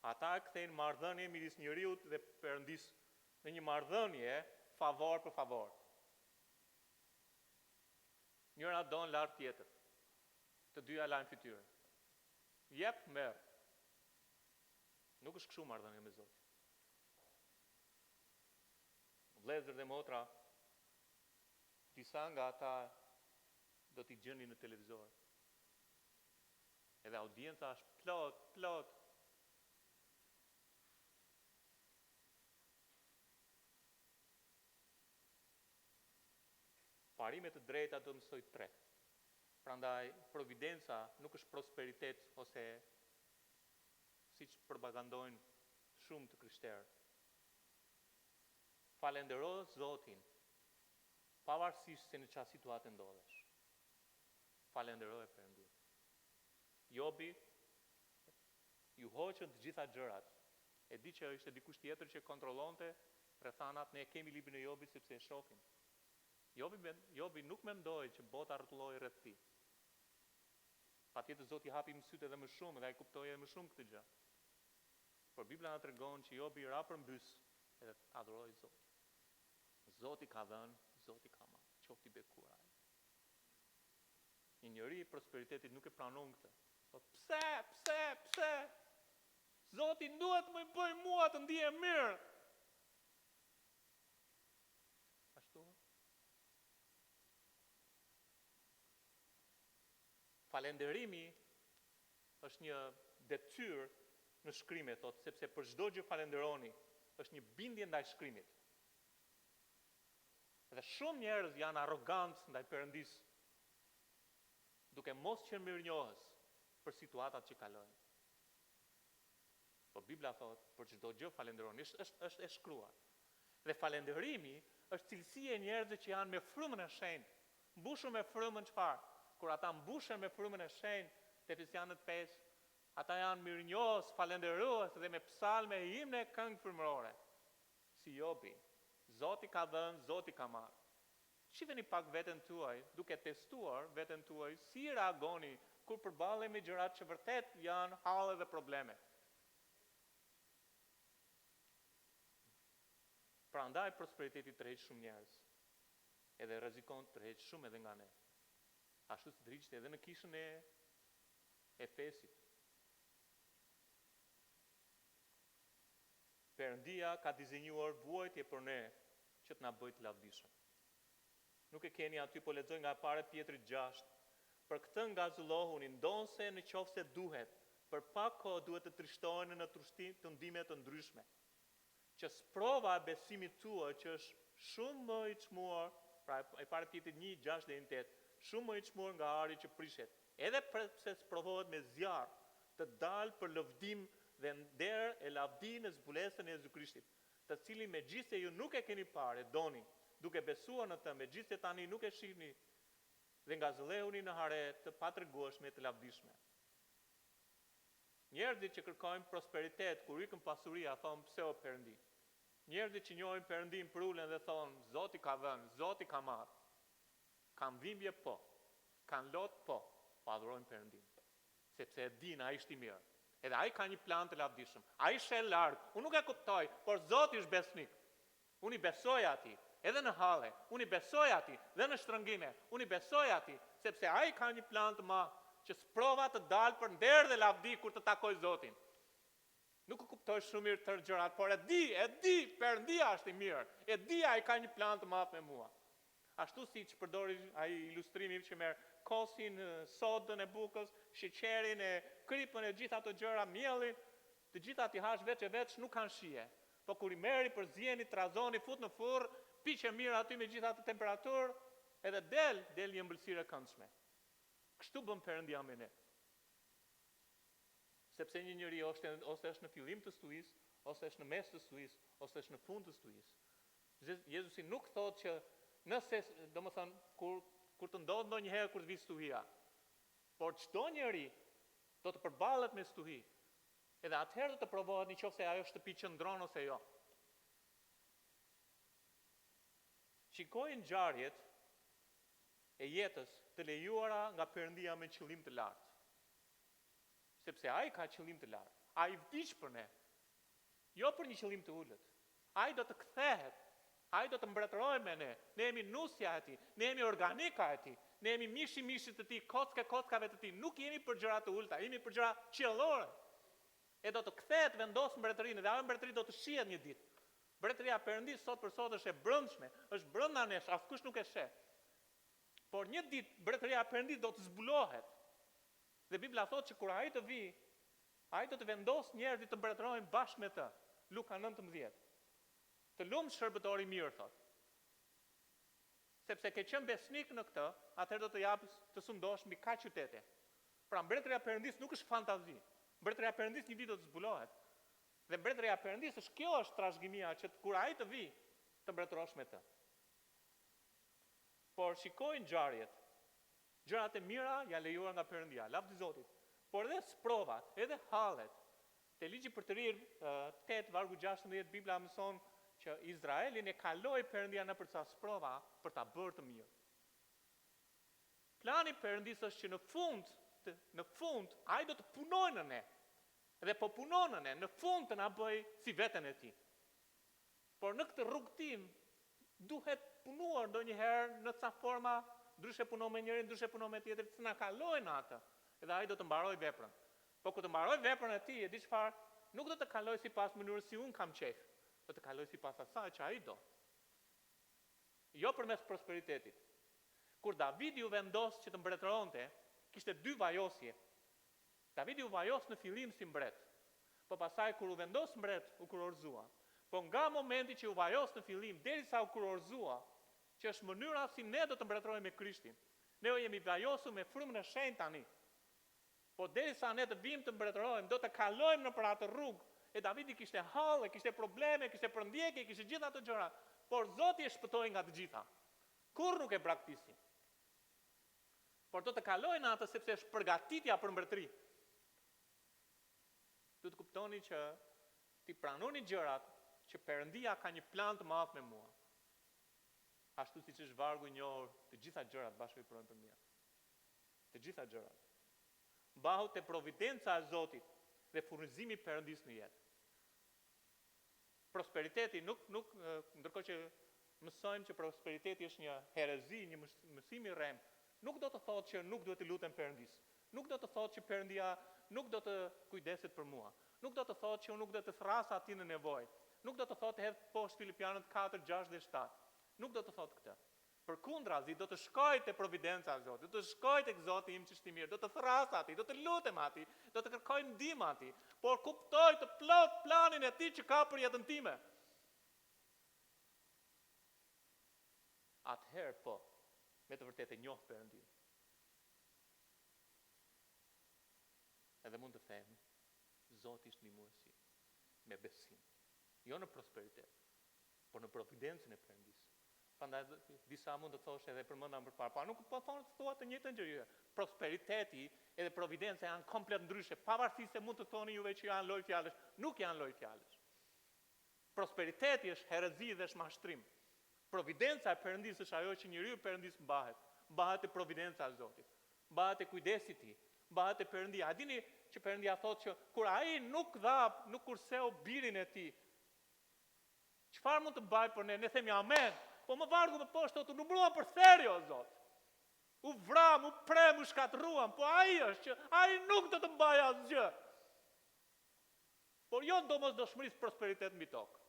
[SPEAKER 3] Ata kthejnë marrëdhënie midis njeriut dhe Perëndisë në një marrëdhënie favor për favor. Njëra don lart tjetër. Të dyja lajnë fytyrën. Jep, merr. Nuk është kështu marrëdhënia me Zotin. Vëllezër dhe motra, disa nga ata do t'i gjeni në televizor. Edhe audienca është plot. Parimet të drejta do mësoj 3. Prandaj, providenca nuk është prosperitet ose siç propagandojnë shumë të krishterët. Falendero Zotin, pavarësisht se në çfarë situate ndodhesh. Falendero e Perëndin. Jobi ju hoqën të gjitha gjërat. E di që ishte dikush tjetër që kontrollonte rrethanat, ne kemi librin e Jobit sepse e shohim. Jobi nuk mendoi që bota rrotulloi rreth tij. Patjetër Zoti hapi më sytë edhe më shumë dhe ai kuptoi edhe më shumë këtë gjë. Por Bibla na tregon që Jobi ra përmbys edhe adhuroi Zotin. Zoti ka dhënë, Zoti ka marrë. Qofti bekuar ai. Një njeri i prosperitetit nuk e pranon këtë. Po pse? Zoti duhet më bëj mua të ndihem mirë. Ashtu? Falenderimi është një detyrë në shkrimë, thotë, sepse për çdo gjë falenderoni, është një bindje ndaj shkrimit. Dhe shumë njerëz janë arrogancë ndaj Perëndis, duke mos qenë mirënjohës për situatat që kalojnë. Po Bibla thotë, për çdo gjë falenderoni, është e shkruar. Dhe falenderimi është cilësia e njerëzve që janë me frymën e shenjtë. Mbushur me frymën çfarë? Kur ata mbushen me frymën e shenjtë, te Efesianët 5, ata janë mirënjohës, falenderues dhe me psalme e himne këngë frymërore. Si Jobi, Zoti ka dhënë, Zoti ka marrë. Shifeni pak veten tuaj, duke testuar veten tuaj, si reagoni kur përballeni me gjërat që vërtet janë halle dhe probleme. Prandaj prosperiteti tërheq shumë njerëz. Edhe rrezikon të tërheq shumë edhe nga ne. Ashtu si driqte edhe në kishën e Efesit. Perëndia ka dizenjuar vuajtje për ne që të na bëjë të lavdishëm. Nuk e keni aty, po lexoj nga para Pjetrit 6. Për këtë ngazullohuni, ndonse në qoftë se duhet, për pak kohë duhet të trishtoheni në të ndime të ndryshme. Që sprova e besimit tuaj që është shumë më i çmuar, pra e para Pjetrit 1:6 deri në 8, shumë më i çmuar nga ari që prishet. Edhe pse sprovohet me zjarr, të dalë për lëvdim dhe nder e lavdinë e zbulesën e Jezu Krishtit, të cilin megjithëse ju nuk e keni parë, doni, duke besuar në të, megjithëse tani nuk e shihni, dhe ngazëllehuni në hare të patregueshme të lavdishme. Njerëzit që kërkojnë prosperitet kur ikën pasuria thonë pse o Perëndi. Njerëzit që njohin Perëndin prulen dhe thonë Zoti ka dhënë, Zoti ka marrë. Kanë dhimbje po, kanë lot po adhurojnë Perëndin. Sepse e din ai është i mirë. Edhe ai ka një plan të lavdishëm. Ai shel larg. Unë nuk e kuptoj, por Zoti është besnik. Unë i besoj atij, edhe në halle. Unë i besoj atij, dhe në shtrëngime. Unë i besoj atij, sepse ai ka një plan të madh që sprova të dalë për nder dhe lavdi kur të takoj Zotin. Nuk e kuptoj shumë mirë tërë gjërat, por e di, Perëndia është i mirë. E di ai ka një plan të madh me mua. Ashtu siç përdori ai ilustrimi që merr kosin, sodën e bukës, sheqerin e kripën e gjitha ato gjëra, mielin, të gjitha ti hash veç nuk kanë shije. Po kur i merri përzjeni, trazoni, fut në furr, piqe mirë aty me gjitha ato temperaturë, edhe del një ëmbëlsirë e këndshme. Kështu bën Perëndia me ne. Sepse një njeri ose është në fillim të stuhisë, ose është në mes të stuhisë, ose është në fund të stuhisë. Jezusi nuk thotë që nëse, domethënë, kur të ndodhë ndonjëherë kur të vi stuhia, por çdo njeri do të përballet me stuhi. Edhe atëherë do të provohet nëse ajo shtëpi qëndron ose jo. Shikoj ngjarjet e jetës të lejuara nga Perëndia me qëllim të lartë. Sepse ai ka qëllim të lartë. Ai vdiq për ne. Jo për një qëllim të ulët. Ai do të kthehet. Ai do të mbretërojë me ne. Ne jemi nusja e tij, ne jemi organika e tij, ne jemi mishit të tij, kockave të tij. Nuk jemi për gjëra të ulta, jemi për gjëra qiellore. E do të kthehet vendos mbretërinë dhe ajo mbretëri do të shihet një ditë. Mbretëria e Perëndisë sot për sot është e brendshme, është brenda nesh, askush nuk e sheh. Por një ditë mbretëria e Perëndisë do të zbulohet. Dhe Bibla thotë që kur ai të vi, ai do të vendos njerëzit të mbretërojnë bashkë me të. Luka 19. Të lumë shërbëtori mirë, thot. Sepse ke qenë besnik në këtë, atëherë do të japës të sundosh mbi ka qytete. Pra mbretëria e Perëndisë nuk është fantazi. Mbretëria e Perëndisë një ditë do të zbulohet. Dhe mbretëria e Perëndisë kjo është trashëgimia që kur ai të vi, të mbretërosh me të. Por shikojnë ngjarjet. Gjërat e mira janë lejuar nga Perëndia, lavdi Zotit. Por edhe sprovat, edhe hallet. Te ligji për të rirë 8 vargu 16 Bibla mëson që Izraelin e kaloi Perëndia në përca sprova për ta bërë të mirë. Plani Perëndisë është që në fund ai do të punojë në ne. Dhe po punonën e, në fund të na bëj si veten e tij. Por në këtë rrugtim duhet punuar ndonjëherë në ca forma, ndryshe punon me njërin, ndryshe punon me tjetrin, të na kalojnë atë. Edhe ai do të mbaroj veprën. Po kur të mbaroj veprën e tij, e di çfarë, nuk do të kaloj sipas mënyrës si un kam qejf, do të kaloj sipas asaj që ai do. Jo përmes prosperitetit. Kur Davidi u vendos që të mbretëronte, kishte dy vajosje. Davidi u vajos në fillim si mbret, po pasaj kur u vendos mbret, u kurorëzua. Po nga momenti që u vajos në fillim, derisa u kurorëzua, që është mënyra si ne do të mbretërojmë me Krishtin. Ne jemi vajosur me frymën e shenjtë tani. Po derisa ne të vim të mbretërojmë, do të kalojmë në për atë rrugë. E Davidi kishte halle, kishte probleme, kishte përndjekje, kishte gjitha ato gjëra. Por Zoti e shpëtoi nga të gjitha. Kur nuk e braktisni. Por do të kalojnë atë sepse është përgatitja për mbretëri. Du të kuptoni që ti pranoni gjërat që Perëndia ka një plan të madh me mua. Ashtu siç është vargu i njohur, të gjitha gjërat bashkëpunojnë për mirë. Të gjitha gjërat. Mbahu te providenca e Zotit dhe furnizimi i Perëndisë në jetë. Prosperiteti ndërkohë që mësojmë që prosperiteti është një herezi, një mësim i rrem, nuk do të thotë që nuk duhet të lutem Perëndisë. Nuk do të thotë që Perëndia nuk do të kujdeset për mua. Nuk do të thotë që unë nuk do të thras atij në nevojë. Nuk do të thotë hedh poshtë Filipianët 4, 6 dhe 7. Nuk do të thotë këtë. Përkundrazi, do të shkoj te providenca e Zotit, do të shkoj tek Zoti im që është i mirë, do të thras atij, do të lutem atij, do të kërkoj ndihmë atij, por kuptoj të plot planin e tij që ka për jetën time. Atëherë po, me të vërtetë e njoh Perëndin. Edhe mund të them, Zoti është ndihmuesi me besim. Jo në prosperitet, por në providencën e Perëndisë. Prandaj disa mund të thosh edhe përmendam përpara, pa nuk po thonë thua të njëjtën gjë. Prosperiteti edhe providenca janë komplet ndryshe, pavarësisht se mund të thoni juve që janë lloj fjalësh, nuk janë lloj fjalësh. Prosperiteti është herezi dhe është mashtrim. Providenca e Perëndisë është ajo që njeriu Perëndis mbahet. Mbahet te providenca e Zotit. Mbahet te kujdesi i tij. Mbahet te Perëndia. A dini që Perëndia thotë që kur ai nuk dha, nuk kurseu birin e tij, çfarë mund të bëj për ne? Ne themi amen. Po më vargu më poshtë të numëruam për theri o Zot. U vram, u prem, u shkatruam, po ai është që ai nuk do të mbajë asgjë. Por jo domosdoshmërisë prosperitet mbi tokë.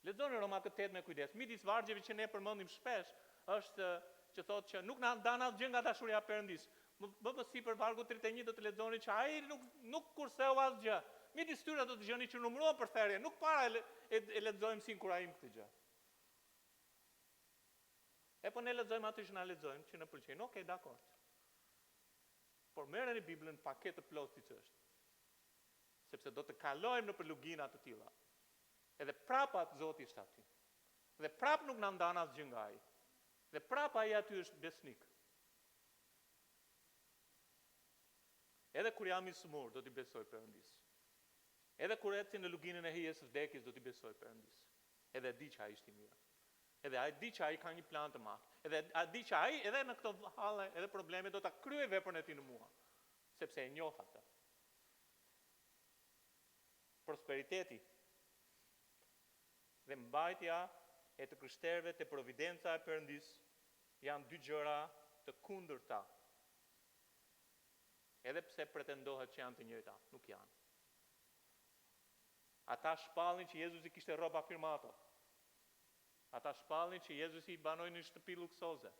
[SPEAKER 3] Lexoni Roma 8 me kujdes. Midis vargjeve që ne përmendim shpesh është që thotë që nuk na ndan asgjë nga dashuria e Perëndisë. Më sipër vargu 31 do të lexoni që ai nuk kurseu asgjë. Midis tyre do të dëgjoni që numërohen për thërje, nuk para e lexojmë sin kurajim këtë gjë. E po ne lexojmë atë që na lexojmë, që na pëlqejnë. Okej, dakord. Por merreni Biblën paketë të plotë siç është. Sepse do të kalojmë në lugina të tilla. Edhe prapa Zoti është aty. Dhe prap nuk na ndan asgjë nga ai. Dhe prapa ai aty është besnik. Edhe kur jam i smur, do t'i besoj Perëndisë. Edhe kur eci në luginën e hijes së vdekjes, do t'i besoj Perëndisë. Edhe di që ai është i mirë. Edhe ai di që ai ka një plan të madh. Edhe ai di që ai edhe në këto halle, edhe probleme do ta kryej veprën e tij në mua, sepse e njoh atë. Prosperiteti dhe mbajtja e të krishterëve te providenca e Perëndisë janë dy gjëra të kundërta. Edhe pse pretendohet që janë të njëjta, nuk janë. Ata shpallin që Jezusi kishte rroba afirmato. Ata shpallin që Jezusi i banoi në shtëpi luksoze.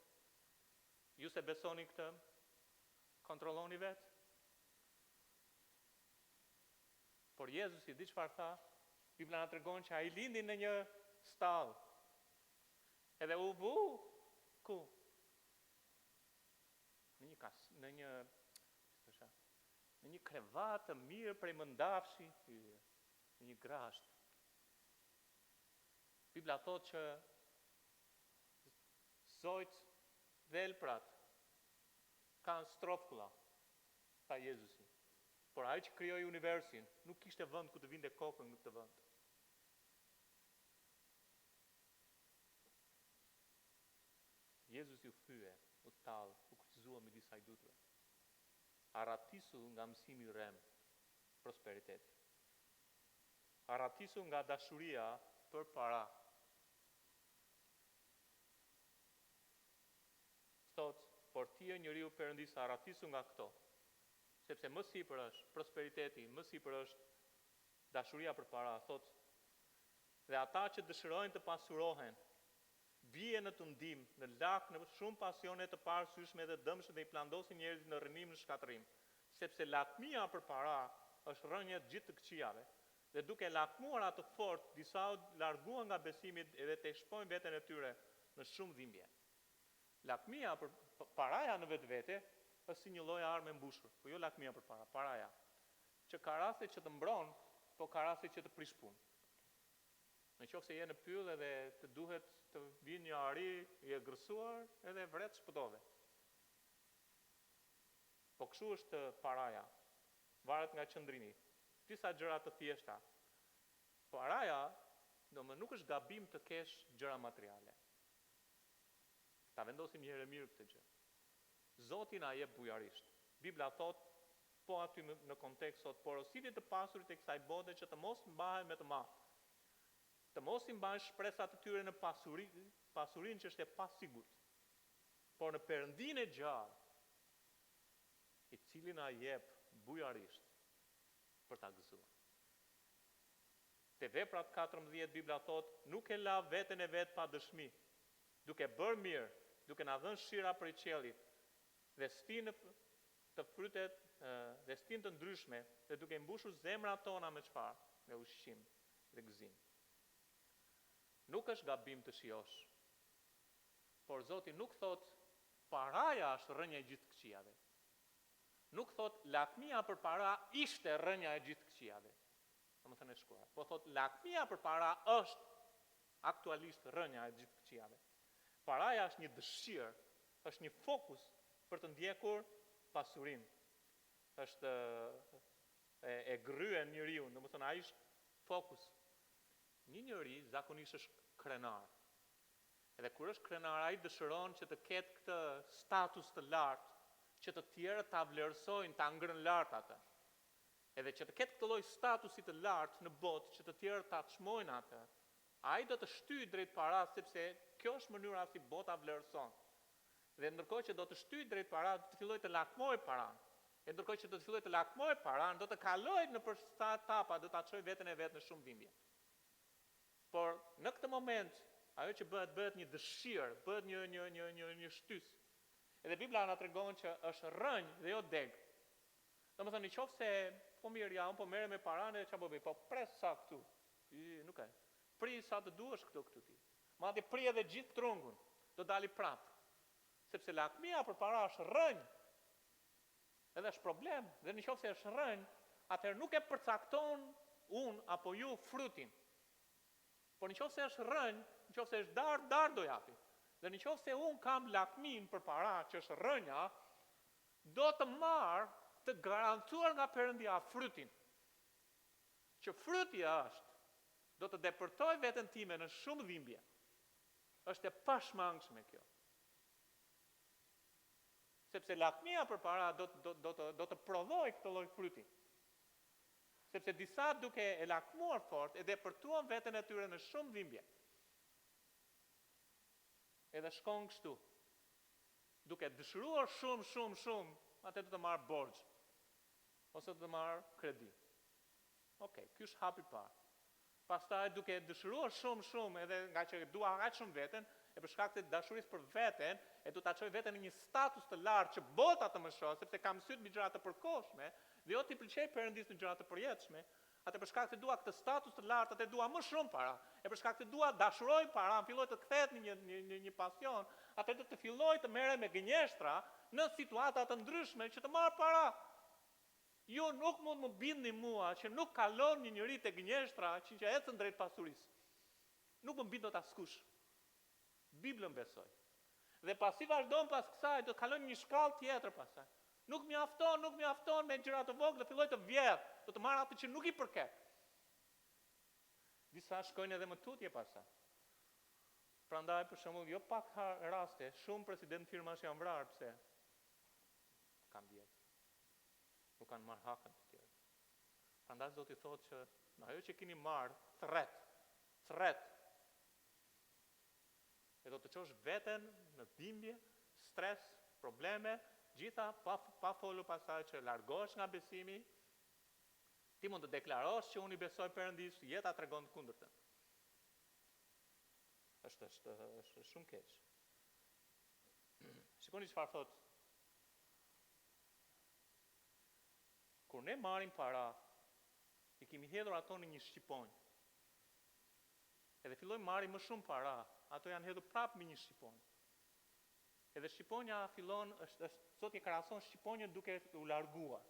[SPEAKER 3] Ju se besoni këtë, kontrolloni vetë. Por Jezusi di çfarë tha? Bibla na tregon që ai lindi në një stall. Edhe u vu ku? Në një krevat të mirë prej mëndafshi, në një grasht. Bibla thotë që zojt dhe elprat kanë strofkulla, tha Jezusi. Por ai që krijoi universin nuk kishte vend ku të vinte kokën në këtë vend. Jezusi u thye, u tall, u kryqëzua midis hajdutëve. Arratisu nga mësimi i rrem. prosperiteti. Arratisu nga dashuria për para. Thot, por ti e njeriu Perendise arratisu nga këto, sepse më sipër është prosperiteti, më sipër është dashuria për para, thot, dhe ata që dëshirojnë të pasurohen, bie në tundim, në lak, në shumë pasione të parësyshme dhe dëmshme dhe i plandosin njerëzit në rënim në shkatërim, sepse lakmia për para është rënje gjithë të këqijave, dhe duke lakmuar atë fort, disa u larguan nga besimit edhe të shpojnë veten e tyre në shumë dhimbje. Lakmia për paraja në vetvete është si një lloj arme mbushur, po jo lakmia për para, paraja, që ka raste që të mbron, po ka raste që të prish punë. Në qoftë se je në pyll edhe të duhet të vinë një ari i gërsuar, edhe vret shpëtove. Po kështu është paraja, varet nga qëndrimi. Disa gjëra të thjeshta. Paraja, nuk është gabim të kesh gjëra materiale. Ta vendosim një herë mirë këtë gjë. Zoti na jep bujarisht. Bibla thot, po aty në kontekst thot, porositit të pasurit e kësaj bote që të mos mbahen me të madh. Të mos i mbajnë shpresat të tyre në pasurinë që është e pasigurt, por në Perëndinë e gjallë, i cili na jep bujarisht për ta gëzuar. Te Veprat 14 Bibla thot, nuk e la veten e vet pa dëshmi, duke bërë mirë, duke na dhënë shira prej qiellit, dhe stinë të frytet dhe stinë të ndryshme, dhe duke mbushur zemrat tona me çfarë? Me ushqim dhe gëzim. Nuk është gabim të shijosh, por Zoti nuk thot paraja është rënja e gjithë këqijave. Nuk thot lakmia për para ishte rënja e gjithë këqijave. Domethënë e shkruar. Po thot lakmia për para është aktualisht rënja e gjithë këqijave. Paraja është një dëshirë, është një fokus për të ndjekur pasurinë. Është e gryen njeriu, domethënë ai është fokus. Një njeri zakonisht është krenar. Edhe kur është krenar, ai dëshiron që të ketë këtë status të lartë, që të tjerët ta vlerësojnë, ta ngrën lart atë. Edhe që të ketë këtë lloj statusi të lartë në botë, që të tjerët ta çmojnë atë. Ai do të shtyjë drejt para, sepse kjo është mënyra si bota vlerëson. Dhe ndërkohë që do të shtyjë drejt para, do të fillojë të lakmojë paran. E ndërkohë që do të fillojë të lakmojë paran, do të kalojë në përsa etapa, do ta çojë veten e vet në shumë dhimbje. Por në këtë moment, ajo që bëhet një dëshirë, bëhet një shtys. Edhe Bibla na tregon që është rënjë dhe jo deg. Domethënë nëse po mirë ja, po merrem me paranë, çfarë bëj? Po pres sa këtu. Nuk e. Pri sa të duash këtu ti. Madje pri edhe gjithë trungun, do dali prap. Sepse lakmia për para është rënjë. Edhe është problem, dhe nëse është rënjë, atëherë nuk e përcakton unë apo ju frutin. Por nëse është rënjë, nëse është dar do japi. Dhe nëse unë kam lakmin për para që është rënja, do të marr të garantuar nga Perëndia frutin. Që fruti është, do të depërtoj veten time në shumë dhimbje. Është e pashmangshme kjo. Sepse lakmia për para do të prodhoj këtë lloj fruti. Sepse disa duke e lakmuar fort, e depërtuan veten e tyre në shumë dhimbje. Edhe shkon kështu. Duke dëshiruar shumë, atë do të marr borxh. Ose do të marr kredi. Okej, ky është hapi i parë. Pastaj duke dëshiruar shumë, edhe nga që dua aq shumë veten, e për shkak të dashurisë për veten, e do ta çoj veten në një status të lartë që bota të më shohë, sepse kam syt mbi gjëra të përkohshme, dhe jo t'i pëlqej Perëndisë në gjëra të përjetshme, atë për shkak se dua këtë status të lartë, atë dua më shumë para. E për shkak se dua dashuroj para, filloj të kthehet në një pasion, atë do të filloj të merrem me gënjeshtra në situata të ndryshme që të marr para. Ju nuk mund më bindni mua që nuk kalon një njeri të gënjeshtra që ecën drejt pasurisë. Nuk më bind dot askush. Biblën besoj. Dhe pasi vazhdon pas kësaj, do të kalon një shkallë tjetër pastaj. Nuk mjafton me gjëra të vogla, filloj të vjedh, do të marr atë që nuk i përket. Disa shkojnë edhe më tutje pastaj. Prandaj për shembull, jo pak raste, shumë president firmash janë vrarë pse kanë vjedh. Nuk kanë marrë hakën të tjerë. Prandaj Zoti thotë që në ajo që keni marrë, thret. E do të çosh veten në dhimbje, stres, probleme, gjitha pa folur pasaj që largohesh nga besimi, ti mund të deklarosh që unë i besoj Perëndis, jeta tregon të kundërtën. Është shumë keq. Shikoni çfarë thot. Kur ne marrim para, i kemi hedhur ato në një shqiponjë. Edhe fillojmë marrim më shumë para, ato janë hedhur prapë në një shqiponjë. Edhe shqiponja fillon, Zoti e krahason shqiponjën duke u larguar.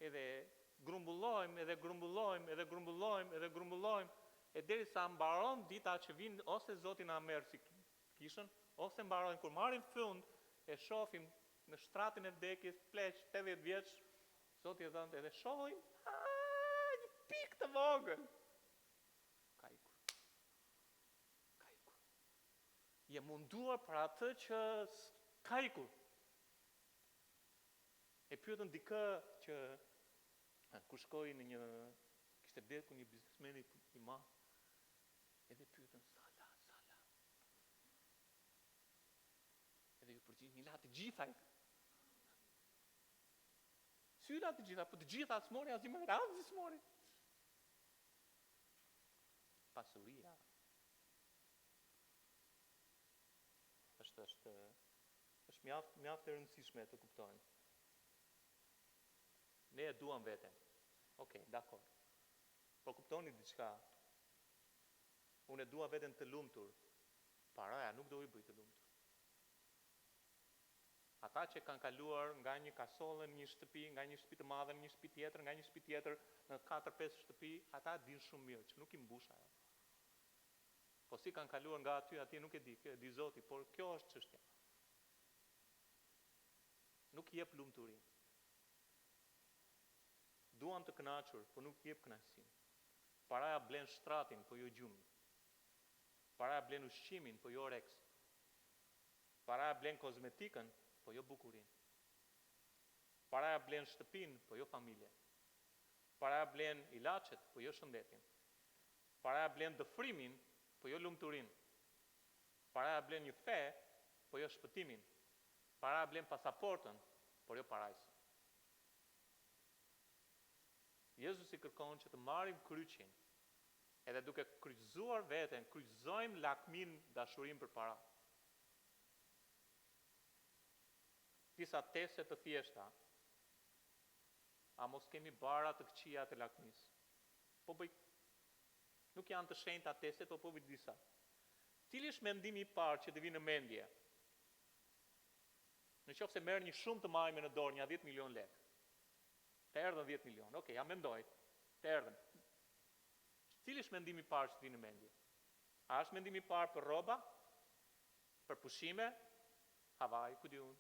[SPEAKER 3] Edhe grumbullojmë, e derisa mbaron dita që vin ose Zoti na merr si kishën, ose mbarojnë kur marrin fund, e shohim në shtratin e vdekjes, pleq 80 vjeç, Zoti e dhënë edhe shohim, një pikë të vogël. Kaikur. Je munduar për atë që kaikur. E pyetën dikë që kur shkoi në një kishte vdekur një biznesmen i madh. Edhe pyetën sala. Edhe ju përgjigj një natë të gjitha. Syla të gjitha, po të gjitha s'mori asgjë më radhë s'mori. Pasuria është mjaft e rëndësishme të kuptojmë. Ne e duam veten. Okej, dakor. Po kuptoni diçka. Unë e dua veten të lumtur. Paraja nuk do i bëj të lumtur. Ata që kanë kaluar nga një kasollë në një shtëpi, nga një shtëpi të madhe në një shtëpi tjetër, nga një shtëpi tjetër në 4-5 shtëpi, ata dinë shumë mirë që nuk i mbush ajo. Po si kanë kaluar nga aty nuk e di, kjo e di Zoti, por kjo është çështja. Nuk jep lumturinë. Duam të kënaqur, po nuk jep kënaqësinë. Paraja blen shtratin, po jo gjumin. Paraja blen ushqimin, po jo reksin. Paraja blen kozmetikën, po jo bukurinë. Paraja blen shtëpinë, po jo familjen. Paraja blen ilaçet, po jo shëndetin. Paraja blen dëfrimin, po jo lumturinë. Paraja blen një fe, po jo shpëtimin. Paraja blen pasaportën, por jo parajsën. Jezusi kërkon që të marrim kryqin, edhe duke kryqëzuar veten, kryqëzojmë lakmin dashurinë për para. Disa teste të thjeshta, a mos kemi bara të këqija të lakmis? Po bëj, nuk janë të shenjta testet, po bëj disa. Cili është mendimi i parë që të vinë në mendje? Në qoftë se merr një shumë të majme në dorë, një 10 milion lekë. Të erdhën 10 milion, okej, ja mendoj, të erdhën. Cili është mendimi i parë që të vinë në mendje? A është mendimi i parë për rroba, për pushime, havaj, ku di unë?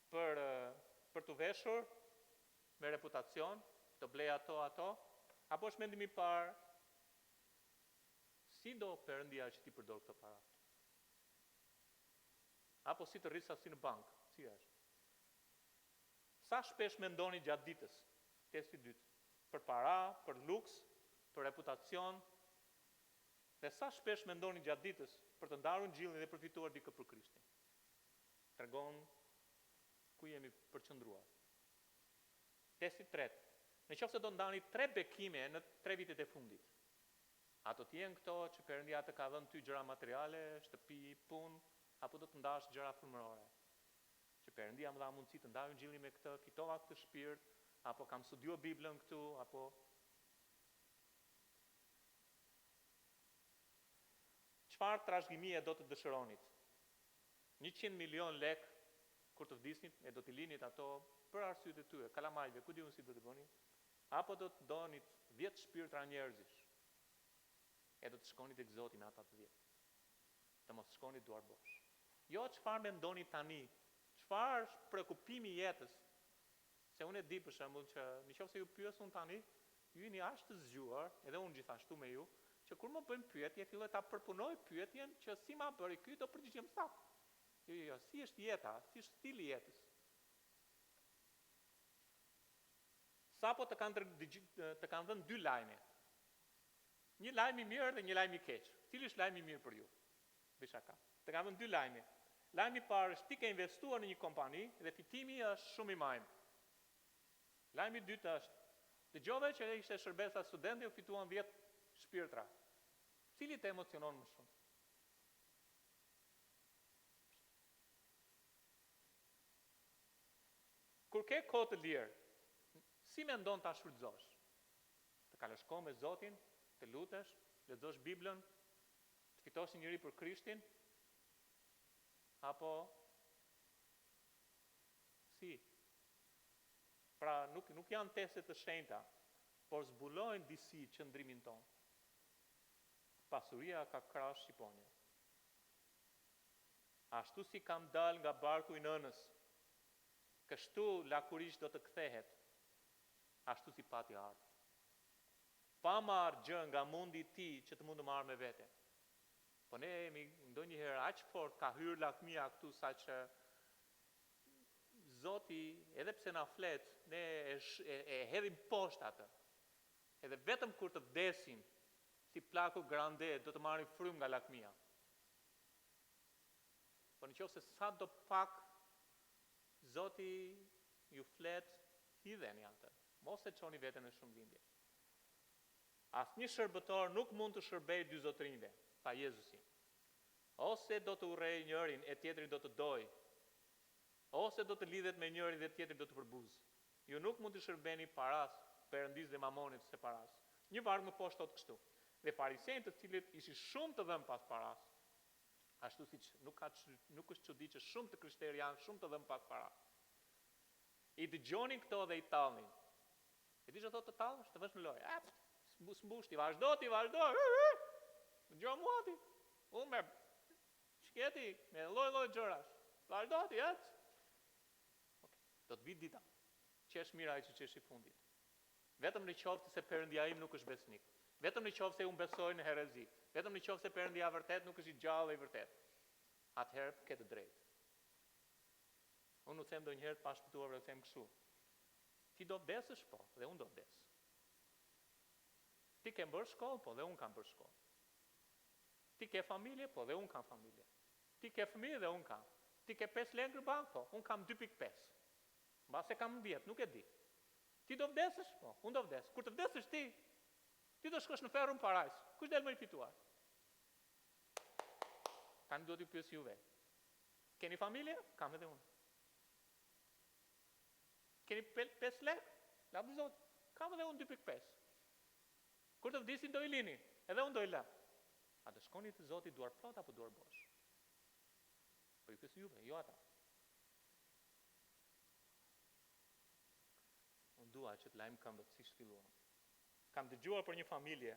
[SPEAKER 3] Për të veshur, me reputacion, të blej ato, apo është mendimi i parë, si do Perëndia që ti përdor këto para? Apo si të rrisa si në bankë, si është? Sa shpesh mendoni gjatë ditës? Testi 2. Për para, për luks, për reputacion. Dhe sa shpesh mendoni gjatë ditës për të ndarur ngjillin dhe përfituar dikë për Krishtin? Tregon ku jemi përqendruar. Testi 3. Në qoftë se do ndani 3 bekime në 3 vitet e fundit. Ato të jenë këto që Perëndia të ka dhënë ty gjëra materiale, shtëpi, punë, apo do të ndash gjëra frymërore? Që Perëndia më dha mundësi të ndaj ngjillin me këtë, fitova këtë shpirt, apo kam studiuar Biblën këtu, apo çfarë trashëgimie do të dëshironit? 100 milion lek kur të vdisnit e do t'i linit ato për arsyet e tyre, kalamajve, ku diun si do të bëni? Apo do të donit 10 shpirtra njerëzish? E do të shkoni tek Zoti me ata të 10. Të mos shkoni duar bosh. Jo çfarë mendoni tani, çfarë është prekupimi i jetës. Se unë e di për shembull që nëse ju pyesun tani, ju jeni aq të zgjuar, edhe unë gjithashtu me ju, që kur më bëjmë pyetje, filloj ta përpunoj pyetjen që si ma bëri ky, do përgjigjem saktë. Jo, si është jeta, si është stili i jetës. Sapo të kanë dhënë dy lajme. Një lajm i mirë dhe një lajm i keq. Cili është lajmi i mirë për ju? Bishaka. Të kanë dhënë dy lajme. Lajmi i parë është ti ke investuar në një kompani dhe fitimi është shumë i majm. Lajmi i dytë është dëgjove që ishte shërbesa studenti u fituan 10 shpirtra. Cili të emocionon më shumë? Kur ke kohë të lirë, si mendon ta shfrytëzosh? Të kalësh kohë me Zotin, të lutesh, lexosh Biblën, të fitosh një njeri për Krishtin, apo si? Pra nuk janë teste të shenjta, por zbulojnë disi qëndrimin ton. Pasuria ka krah shqiponje. Ashtu si kam dal nga barku i nënës, kështu lakurish do të kthehet, ashtu si pati ardh. Pa marrë gjë nga mundi i tij që të mund të marrë me vete. Po ne jemi ndonjëherë aq fort ka hyrë lakmia këtu saqë Zoti, edhe pse na flet, ne e hedhim poshtë atë. Edhe vetëm kur të vdesim, si plaku grande, do të marrim frymë nga lakmia. Po nëse sa do pak Zoti ju flet, hidheni atë. Mos e çoni veten në shumëlindje. Asnjë shërbëtor nuk mund të shërbejë dy zotrinjve, pa Jezusin. Ose do të urrejë njërin e tjetri do të dojë, ose do të lidhet me njërin dhe tjetri do të përbuz. Ju nuk mund të shërbeni paras, Perendis dhe Mamonit se paras. Një varg më poshtë thotë kështu. Dhe farisejnë të cilët ishin shumë të dhënë pas paras. Ashtu siç nuk është çudi që shumë të krishterë janë shumë të dhënë pas paras. I dëgjonin këto dhe i tallnin. E di që thotë të tallësh, të vësh në lojë. S'mbush ti vazhdo. Dëgjoj mua ti. Unë me shketi, me lloj gjërash. Vazhdo ti, ec. Do të vit dita. Qesh mira ai që qesh i fundit. Vetëm në qoftë se Perëndia im nuk është besnik. Vetëm në qoftë se unë besoj në herezi. Vetëm në qoftë se Perëndia vërtet nuk është i gjallë dhe i vërtet. Atëherë ke të drejtë. Unë nuk them ndonjëherë pa shpëtuar, dhe them kështu. Ti do vdesësh po, dhe unë do vdes. Ti ke bërë shkollë, po, dhe unë kam bërë shkollë. Ti ke familje, po, dhe unë kam familje. Ti ke fëmijë dhe unë kam. Ti ke 5 lekë në bank, po, unë kam 2.5. Mbase kam 10, nuk e di. Ti do vdesësh, po, unë do vdes. Kur të vdesësh ti do shkosh në ferrun parajs. Kush del më i fituar? Tani do t'ju pyes juve. Keni familje? Kam edhe unë. Keni 5 lekë? Lavdi Zot. Kam edhe unë 2.5. Kur të vdesin do i lini, edhe unë do i la. A do shkoni të Zotit duar plot apo duar bosh? Po ju pyes juve, jo ata. Unë dua që të lajm këmbët si filluam. Kam dëgjuar për një familje,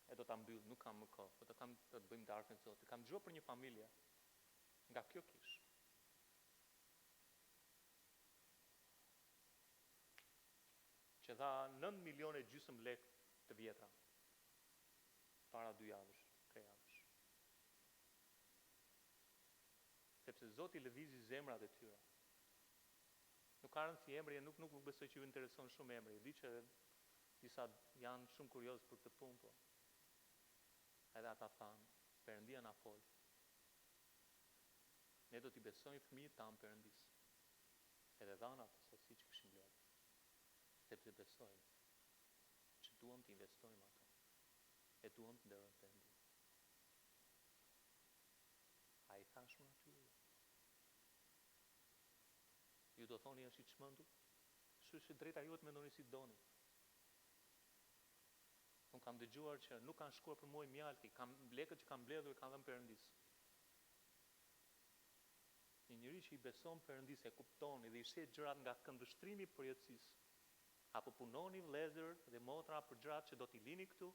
[SPEAKER 3] e do ta mbyll, nuk kam më kohë, po do të bëjmë darkën e Zotit. Kam dëgjuar për një familje nga kjo kish. Që dha 9 milionë e gjysmë lekë të vjetra. Para 2 javësh, 3 javësh. Sepse Zoti lëvizi zemrat e tyre. Nuk ka rëndësi emri, nuk besoj që ju intereson shumë emri. Di që disa janë shumë kurioz për këtë punë, po. Edhe ata thanë, Perëndia na fol. Ne do t'i besojmë fëmijët tanë Perëndis. Edhe dhanë ato sasi që kishim blerë. Sepse besojmë që duam të investojmë ato. E duam të nderojmë Perëndin. A i thashmë aty? Ju do thoni është i çmendur? Është drejta juet mendoni si doni. Unë kam dëgjuar që nuk kanë shkuar për muaj mjalti, kam lekët që kanë mbledhur e kanë dhënë Perëndis. Një njeri që i beson Perëndis e kuptoni dhe i shet gjërat nga këndvështrimi i përjetësisë. Apo punoni vëllezër dhe motra për gjërat që do t'i lini këtu.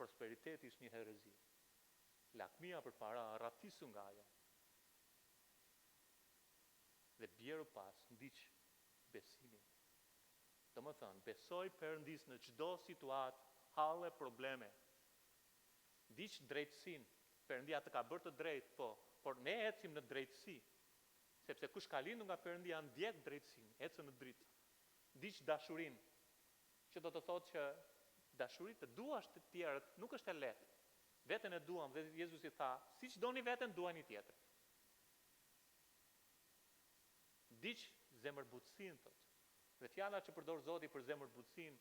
[SPEAKER 3] Prosperiteti është një herezi. Lakmia për para arratisu nga ajo. Dhe bjeru pas, ndiq besimin. Do më thënë, besoj Perëndis në çdo situatë, halle, probleme. Ndiq drejtësinë. Perëndia të ka bërë të drejtë, po, por ne ecim në drejtësi. Sepse kush ka lindur nga Perëndia ndjek drejtësinë, ecën në dritë. Diq dashurinë. Që do të thotë që dashuritë të duash të tjerët nuk është e lehtë. Veten e duam dhe Jezusi tha, siç doni veten, duani tjetrin. Diq zemërbutësinë thotë. Dhe fjala që përdor Zoti për zemërbutësinë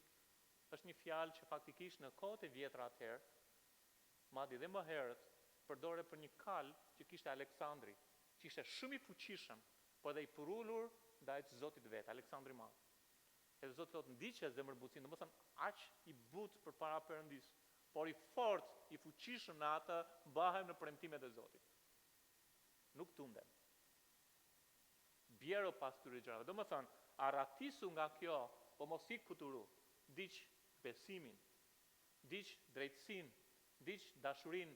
[SPEAKER 3] është një fjalë që faktikisht në kohët e vjetra atëherë, madje dhe më herët, përdore për një kal që kishte Aleksandri, që ishte shumë i fuqishëm, por dhe i purullur ndaj të Zotit vetë, Aleksandri i Madh. Edhe Zoti thotë ndiqe zemërbutësinë, domethënë aq i butë përpara Perëndisë, por i fortë, i fuqishëm në atë mbahem në premtimet e Zotit. Nuk tundem. Bjero pas këtyre gjërave. Domethënë, arratisu nga kjo, po mos ik futuru. Diq besimin, diq drejtësinë, diq dashurinë,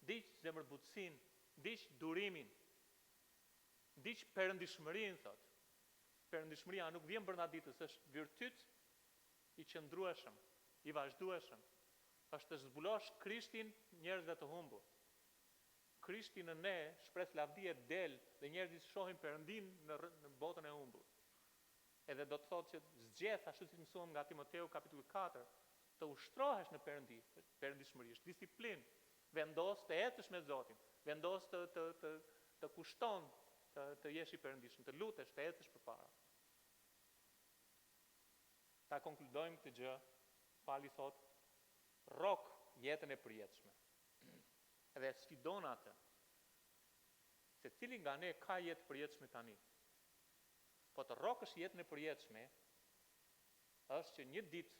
[SPEAKER 3] diq zemërbutësinë, diq durimin, diq perëndishmërinë, thotë. Perëndishmëria nuk vjen brenda ditës, është virtyt i qëndrueshëm, i vazhdueshëm. Është të zbulosh Krishtin njerëzve të humbur. Krishti në ne shpres lavdi e del dhe njerëzit shohin Perëndin në botën e humbur. Edhe do të thotë që zgjedh, ashtu si mësuam nga Timoteu kapitulli 4, të ushtrohesh në perëndishmëri, është disiplinë. Vendos të ecësh me Zotin, vendos të kushton të jesh i perëndishëm, të lutesh, të ecësh përpara. Ta konkludojmë këtë gjë, Pali thotë, rrok jetën e përjetshme. Edhe sfidon atë. Se cili nga ne ka jetë përjetshme tani. Po të rrokësh jetën e përjetshme, është që një ditë,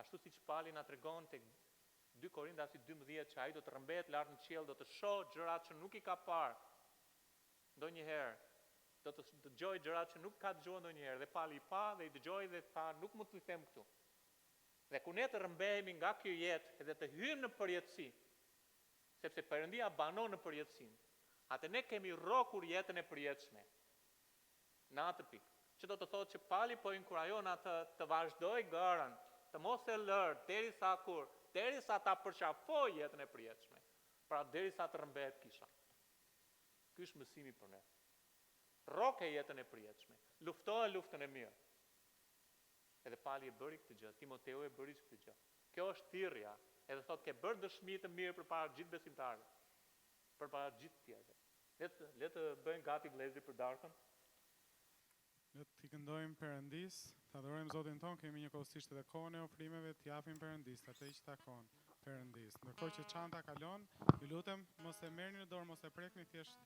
[SPEAKER 3] ashtu siç Pali na tregon tek 2 Korintasi 12, që ai do të rrëmbehet lart në qiell, do të shohë gjërat që nuk i ka parë ndonjëherë, do të dëgjojë gjërat që nuk ka dëgjuar ndonjëherë, dhe Pali i pa dhe i dëgjoi dhe tha, nuk mund t'i them këtu. Dhe ku ne të rrëmbehemi nga kjo jetë edhe të hyjmë në përjetësi, sepse Perëndia banon në përjetësinë, atë ne kemi rrokur jetën e përjetshme. Në atë pikë, që do të thotë që Pali po inkurajon atë të vazhdoj garën, të mos e lërë, derisa kur, derisa ta përqafoj jetën e përjetshme, pra derisa të rrëmbehet Kisha. Ky është mësimi për ne. Rroke jetën e përjetshme, luftoje luftën e mirë. Edhe Pali e bëri këtë gjë, Timoteu e bëri këtë gjë. Kjo është thirrja, edhe thotë ke bërë dëshmi të mirë përpara gjithë besimtarëve, përpara gjithë tjerëve. Le të bëjmë gati vëllezërit për darkën.
[SPEAKER 1] Le të këndojmë Perëndis, të adhurojmë Zotin ton, kemi një kohësisht edhe kohën e ofrimeve, të japim Perëndis, atë që takon Perëndis. Ndërkohë që çanta kalon, ju lutem mos e merrni në dorë, mos e prekni, thjesht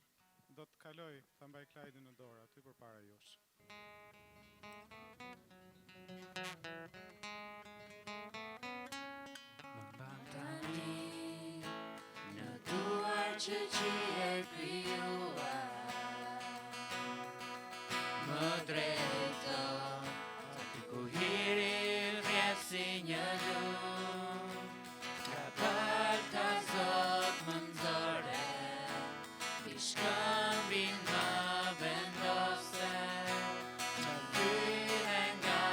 [SPEAKER 1] do të kaloj ta mbaj Klajdin në dorë aty përpara jush.
[SPEAKER 2] Në duar që e krijuar, më drejto aty ku hiri rrjedh si një lum, nga balta Zot më nxore, i shkëmbin më vendose, më thyre nga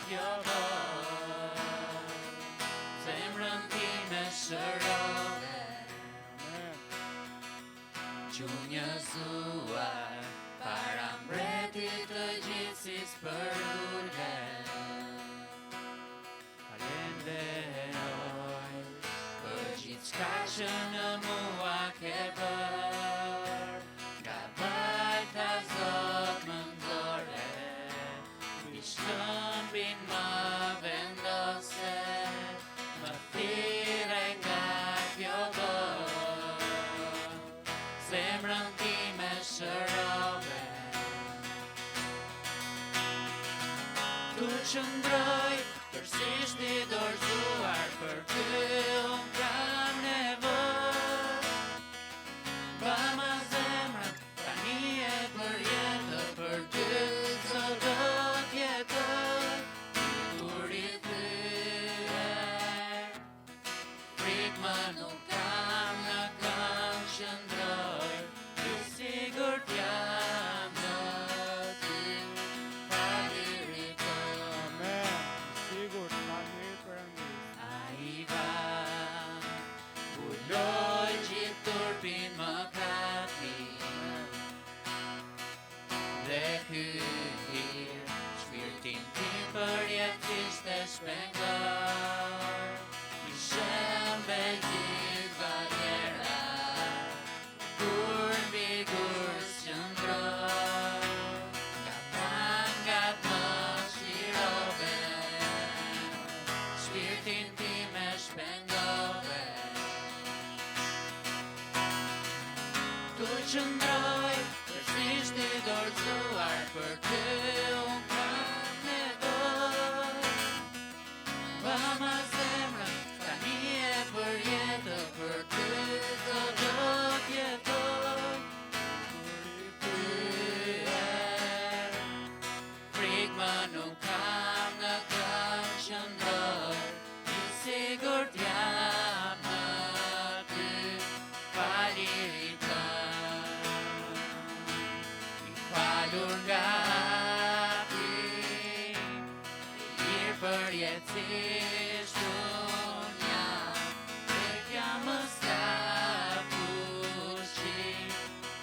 [SPEAKER 2] kjo botë, zemrën time shërove, gjunjëzuar para mbretit të gjithësis për urde. Falenderoj për gjithçka që në mua ke bërë, nga bajta Zot më nxore, i shkëmbin më vendose, më thirre nga kjo botë, zemrën time shërove. Tu qëndroj, tërësisht i dorëzuar për ty unë kam nevojë. Ba ma zemrën, tani e përjetë për ty, Zot do t'jetoj, kur i thyej. Frikë më nuk kam në kam qëndroj, i sigurt jam në ty, pa liri të.
[SPEAKER 1] Amen.
[SPEAKER 2] qëndroj, kërësisht i dorëzuar për ty unë kam nevoj. Bama zemrën, tani e për jetë, për ty do t'jetoj. Ty frikë më nuk kam në kam qëndroj, i sigurt jam aty, faliri tëm. I falur nga ti, mirë përjetësisht unë jam, tek jam më s'ka pushim,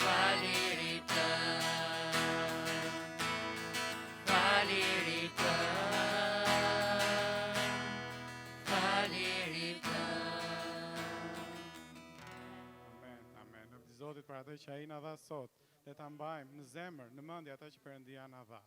[SPEAKER 2] faliri tëm, faliri tëm, faliri tëm.
[SPEAKER 1] Amen, amen. Në Zotit për atë që ai na dha sot, le ta mbajmë në zemër, në mendje atë që Perëndia na dha.